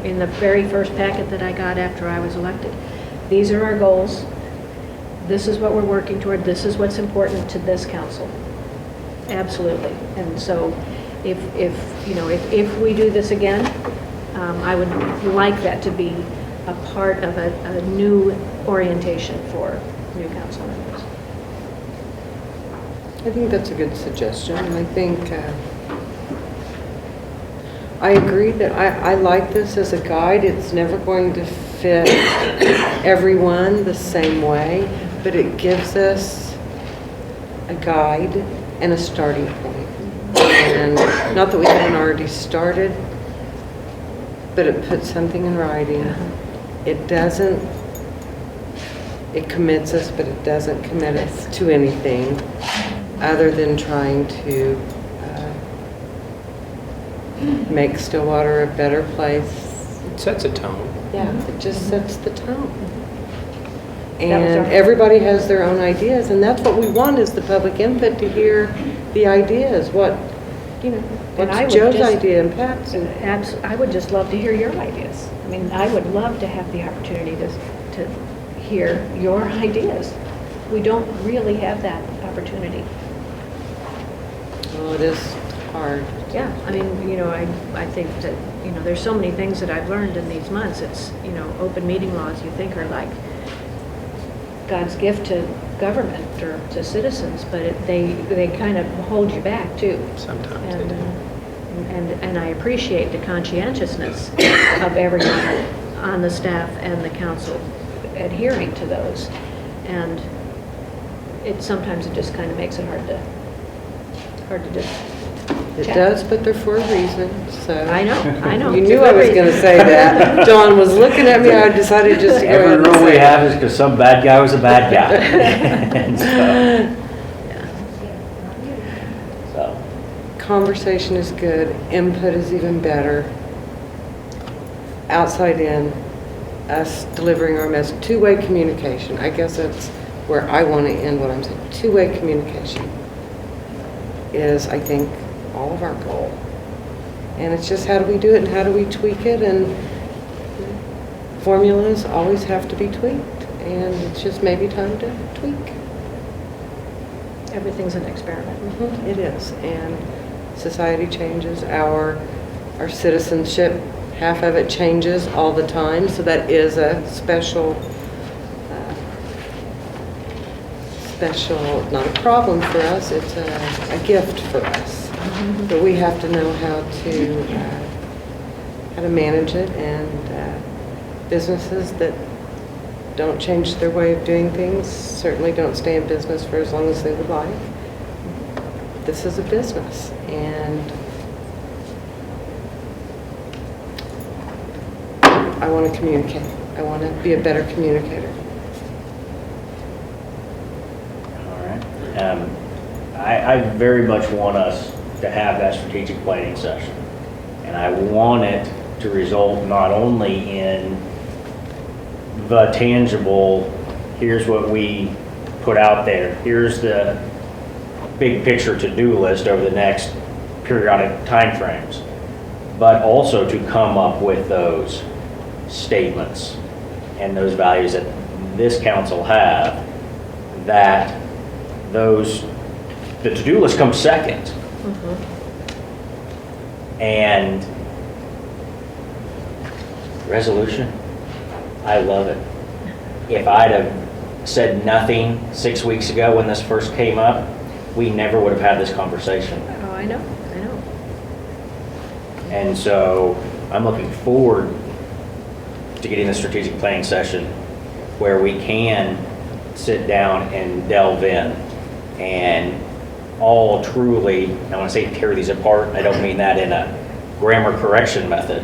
Speaker 1: in the very first packet that I got after I was elected. These are our goals. This is what we're working toward. This is what's important to this council. Absolutely. And so if we do this again, I would like that to be a part of a new orientation for new council members.
Speaker 5: I think that's a good suggestion, and I think I agree that I like this as a guide. It's never going to fit everyone the same way, but it gives us a guide and a starting point. And not that we haven't already started, but it puts something in writing. It commits us, but it doesn't commit us to anything other than trying to make Stillwater a better place.
Speaker 7: It sets a tone.
Speaker 5: Yeah, it just sets the tone.
Speaker 1: That was
Speaker 5: And
Speaker 1: our-
Speaker 5: everybody has their own ideas, and that's what we want, is the public input, to hear the ideas,
Speaker 1: And I
Speaker 5: what's
Speaker 1: would
Speaker 5: Joe's
Speaker 1: just-
Speaker 5: idea and Pat's. And
Speaker 1: I would just love to hear your ideas. I mean, I would love to have the opportunity to hear your ideas. We don't really have that opportunity.
Speaker 5: well, it is hard.
Speaker 1: Yeah, I mean, I think that, there's so many things that I've learned in these months. It's, open meeting laws you think are like God's gift to government or to citizens, but they kind of hold you back too.
Speaker 7: Sometimes they
Speaker 1: And,
Speaker 7: do.
Speaker 1: and I appreciate the conscientiousness of everyone on the staff and the council adhering to those. And sometimes it just kind of makes it hard to just.
Speaker 5: It
Speaker 1: check.
Speaker 5: does, but they're for a reason, so.
Speaker 1: I know.
Speaker 5: You knew I was going to say that. John was looking at me, I decided just to go ahead
Speaker 3: Every
Speaker 5: and
Speaker 3: rule we
Speaker 5: say
Speaker 3: have
Speaker 5: it.
Speaker 3: is because some bad guy was a bad guy. And so,
Speaker 5: Conversation is good, input is even better. Outside in, us delivering our message, two-way communication. I guess that's where I want to end what I'm saying. Two-way communication is, I think, all of our goal. And it's just how do we do it and how do we tweak it, and formulas always have to be tweaked, and it's just maybe time to tweak.
Speaker 1: Everything's an experiment.
Speaker 5: It is, and society changes, our citizenship, half of it changes all the time, so that is a special, not a problem for us, it's a gift for us. But we have to know how to manage it, and businesses that don't change their way of doing things certainly don't stay in business for as long as they would like. This is a business, and I want to communicate. I want to be a better communicator.
Speaker 3: all right. I very much want us to have that strategic planning session. And I want it to result not only in the tangible, here's what we put out there, here's the big picture to-do list over the next periodic timeframes, but also to come up with those statements and those values that this council have, that the to-do list comes second. And resolution, I love it. If I'd have said nothing 6 weeks ago when this first came up, we never would have had this conversation.
Speaker 1: Oh, I know.
Speaker 3: And so I'm looking forward to getting the strategic planning session where we can sit down and delve in and all truly, I want to say tear these apart, I don't mean that in a grammar correction method,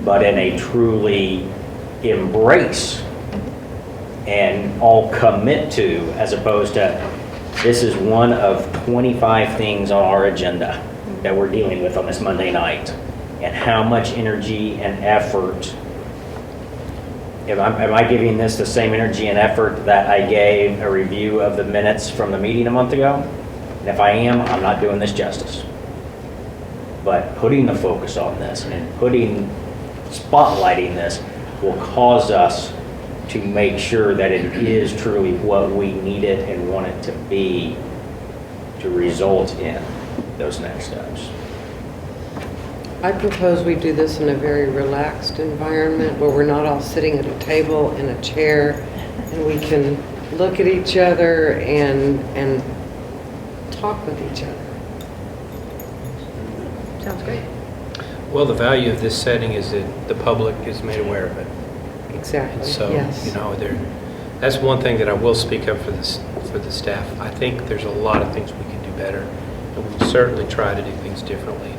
Speaker 3: but in a truly embrace and all commit to, as opposed to, this is one of 25 things on our agenda that we're dealing with on this Monday night. And how much energy and effort, am I giving this the same energy and effort that I gave a review of the minutes from the meeting a month ago? And if I am, I'm not doing this justice. But putting the focus on this and spotlighting this will cause us to make sure that it is truly what we need it and want it to be to result in those next steps.
Speaker 5: I propose we do this in a very relaxed environment where we're not all sitting at a table in a chair, and we can look at each other and talk with each other.
Speaker 1: Sounds great.
Speaker 7: Well, the value of this setting is that the public is made aware of it.
Speaker 5: Exactly,
Speaker 7: And so,
Speaker 5: yes.
Speaker 7: that's one thing that I will speak up for the staff. I think there's a lot of things we can do better, and we'll certainly try to do things differently.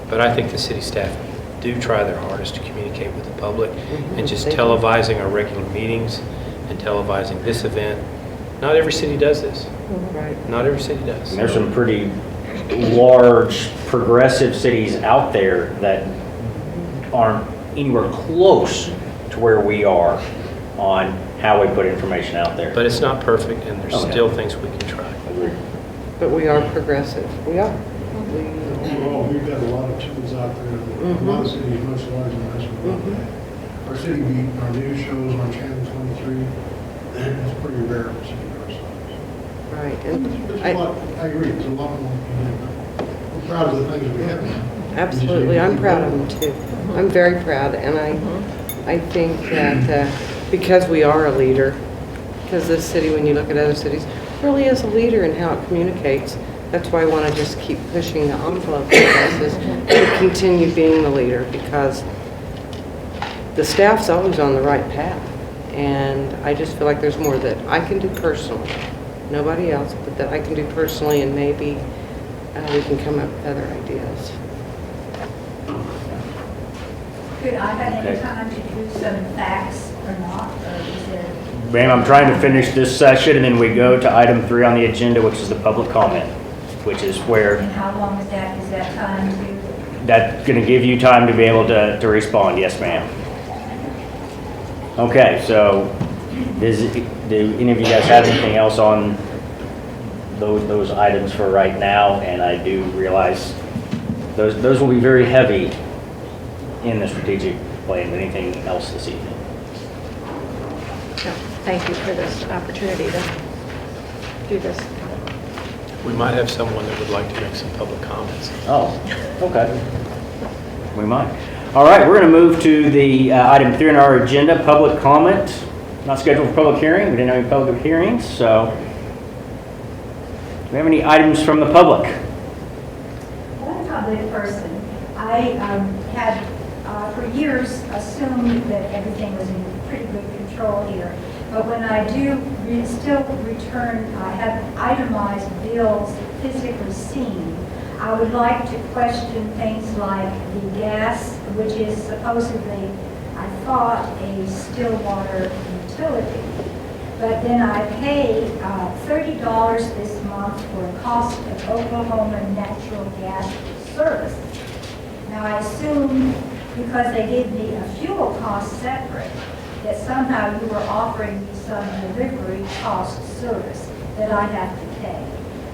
Speaker 7: But I think the city staff do try their hardest to communicate with the public, and just
Speaker 5: They do.
Speaker 7: televising our regular meetings and televising this event. Not every city does this.
Speaker 5: Right.
Speaker 7: Not every city does.
Speaker 3: And there's some pretty large progressive cities out there that aren't anywhere close to where we are on how we put information out there.
Speaker 7: But it's not perfect, and there's
Speaker 3: Oh, yeah.
Speaker 7: still things we can try.
Speaker 3: Agreed.
Speaker 5: But we are progressive. We are.
Speaker 6: Overall, we've got a lot of tools out there that a lot of cities much larger than us would love to have. Our city meet, our news shows on Channel 23, it's pretty rare for a city our size.
Speaker 5: Right.
Speaker 6: There's a lot, I agree, there's a lot more we can do. We're proud of the things that we have now.
Speaker 5: Absolutely. I'm proud of them too. I'm very proud, and I think that because we are a leader, because this city, when you look at other cities, really is a leader in how it communicates. That's why I want to just keep pushing the envelope of this, is to continue being the leader, because the staff's always on the right path. And I just feel like there's more that I can do personally, nobody else, but that I can do personally, and maybe we can come up with other ideas.
Speaker 4: Could I have any
Speaker 3: Okay.
Speaker 4: time to do some facts or not, or is there?
Speaker 3: Ma'am, I'm trying to finish this session, and then we go to item 3 on the agenda, which is the public comment, which is where
Speaker 4: And how long is that? Is that time to?
Speaker 3: that's going to give you time to be able to respond. Yes, ma'am. Okay, so do any of you guys have anything else on those items for right now? And I do realize those will be very heavy in the strategic plan. Anything else this evening?
Speaker 1: So, thank you for this opportunity to do this.
Speaker 7: We might have someone that would like to make some public comments.
Speaker 3: Oh, okay. We might. All right, we're going to move to the item 3 on our agenda, public comment. Not scheduled for public hearing. We didn't have any public hearings, so. Do we have any items from the public?
Speaker 4: One public person, I had for years assumed that everything was in pretty good control here. But when I do still return, I have itemized bills physically seen, I would like to question things like the gas, which is supposedly, I thought, a Stillwater utility. But then I pay $30 this month for a cost of Oklahoma natural gas service. Now I assume because they gave me a fuel cost separate, that somehow you were offering me some delivery cost service that I have to pay.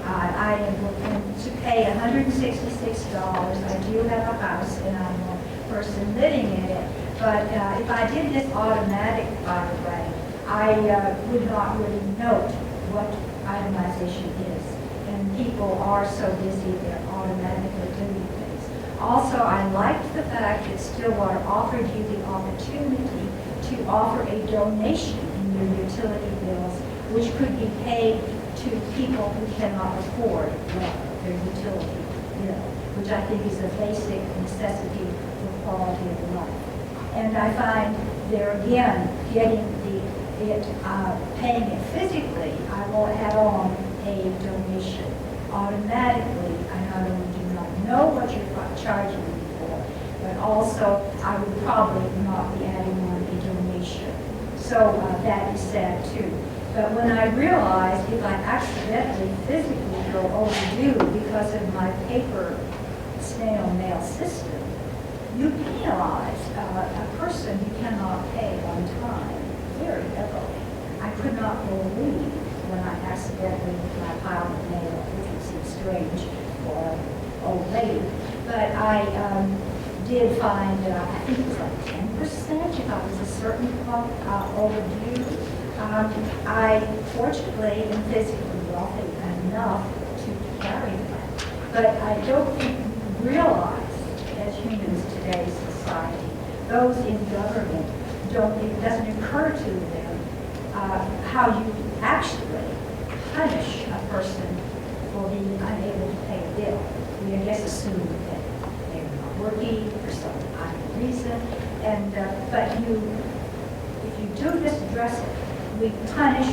Speaker 4: I am looking to pay $166. I do have a house and I'm a person living in it. But if I did this automatic, by the way, I would not really note what itemization is. And people are so busy, they're automatically doing things. Also, I liked the fact that Stillwater offered you the opportunity to offer a donation in your utility bills, which could be paid to people who cannot afford their utility bill, which I think is a basic necessity for quality of life. And I find there again, getting paying it physically, I will add on a donation. Automatically, I not only do not know what you're charging me for, but also I would probably not be adding on a donation. So that is sad too. But when I realized if I accidentally physically go overdue because of my paper snail mail system, you penalize a person who cannot pay on time very heavily. I could not believe when I accidentally filed the mail, which would seem strange for an old lady. But I did find, I think it was like 10% if I was a certain overdue. I fortunately am physically wealthy enough to carry that. But I don't think we realize, as humans in today's society, those in government, it doesn't occur to them how you actually punish a person for being unable to pay a bill. We, I guess, assume that they're not working for some reason. And but if you do just address it, we punish.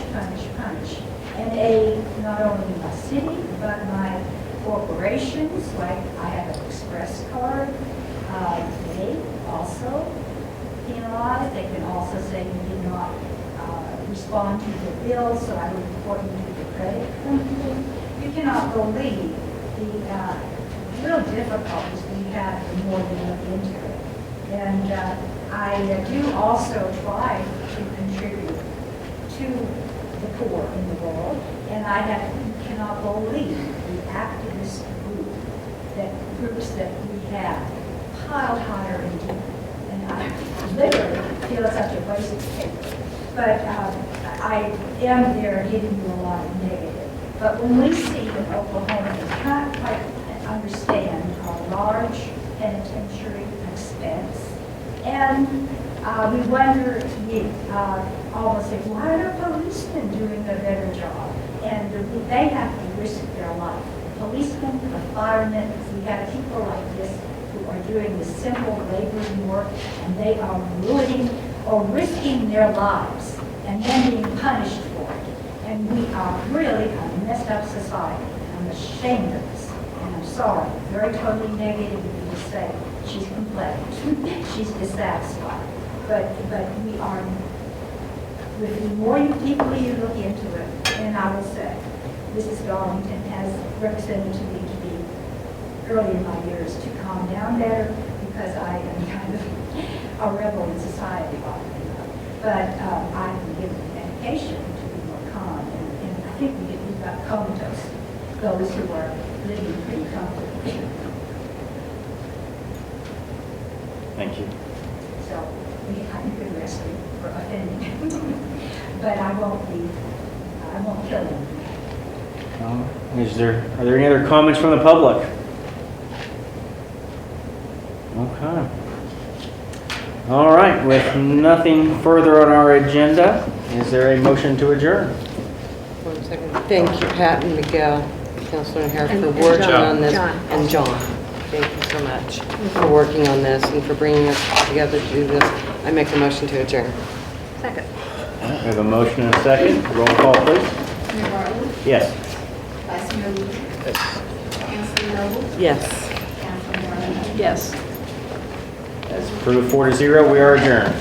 Speaker 4: And not only my city, but my corporations, like I have an express card, they also penalize. They can also say you did not respond to the bill, so I would report you to the credit company. You cannot believe the real difficulties we have the more we look into it. And I do also try to contribute to the poor in the world, and I cannot believe the activist groups that we have piled higher and deeper. And I literally feel it's such a waste of paper. But I am there giving you a lot of negative. But when we see in Oklahoma, we can't quite understand our large penitentiary expense and We wonder, almost say, why are policemen doing a better job? And they have to risk their life. Policemen, the firemen, we have people like this who are doing the simple laboring work, and they are ruining or risking their lives and then being punished for it. And we are really a messed up society. I'm ashamed of this, and I'm sorry, very totally negative to say she's complained, she's dissatisfied. But we are, with the more people you look into it, and I will say, Mrs. Darlington has represented to me to be early in my years to calm down better because I am kind of a rebel in society often. But I've been given education to be more calm, and I think we've got comatose, those who are living pretty comfortably.
Speaker 3: Thank you.
Speaker 4: So I'm good wrestling for offending. But I won't kill them.
Speaker 3: Are there any other comments from the public? Okay. All right, with nothing further on our agenda, is there a motion to adjourn?
Speaker 5: 1 second. Thank you, Pat and Miguel, Councilor Hare, for working
Speaker 7: John.
Speaker 5: on this. And John, thank you so much for working on this and for bringing us together to do this. I make a motion to adjourn.
Speaker 1: Second.
Speaker 3: We have a motion and a second. Roll call, please.
Speaker 8: Mayor Bartley?
Speaker 3: Yes.
Speaker 8: Vice Mayor Lee? Councilor Noble?
Speaker 5: Yes.
Speaker 8: Councilor Darling?
Speaker 1: Yes.
Speaker 3: That's approved 4-0. We are adjourned.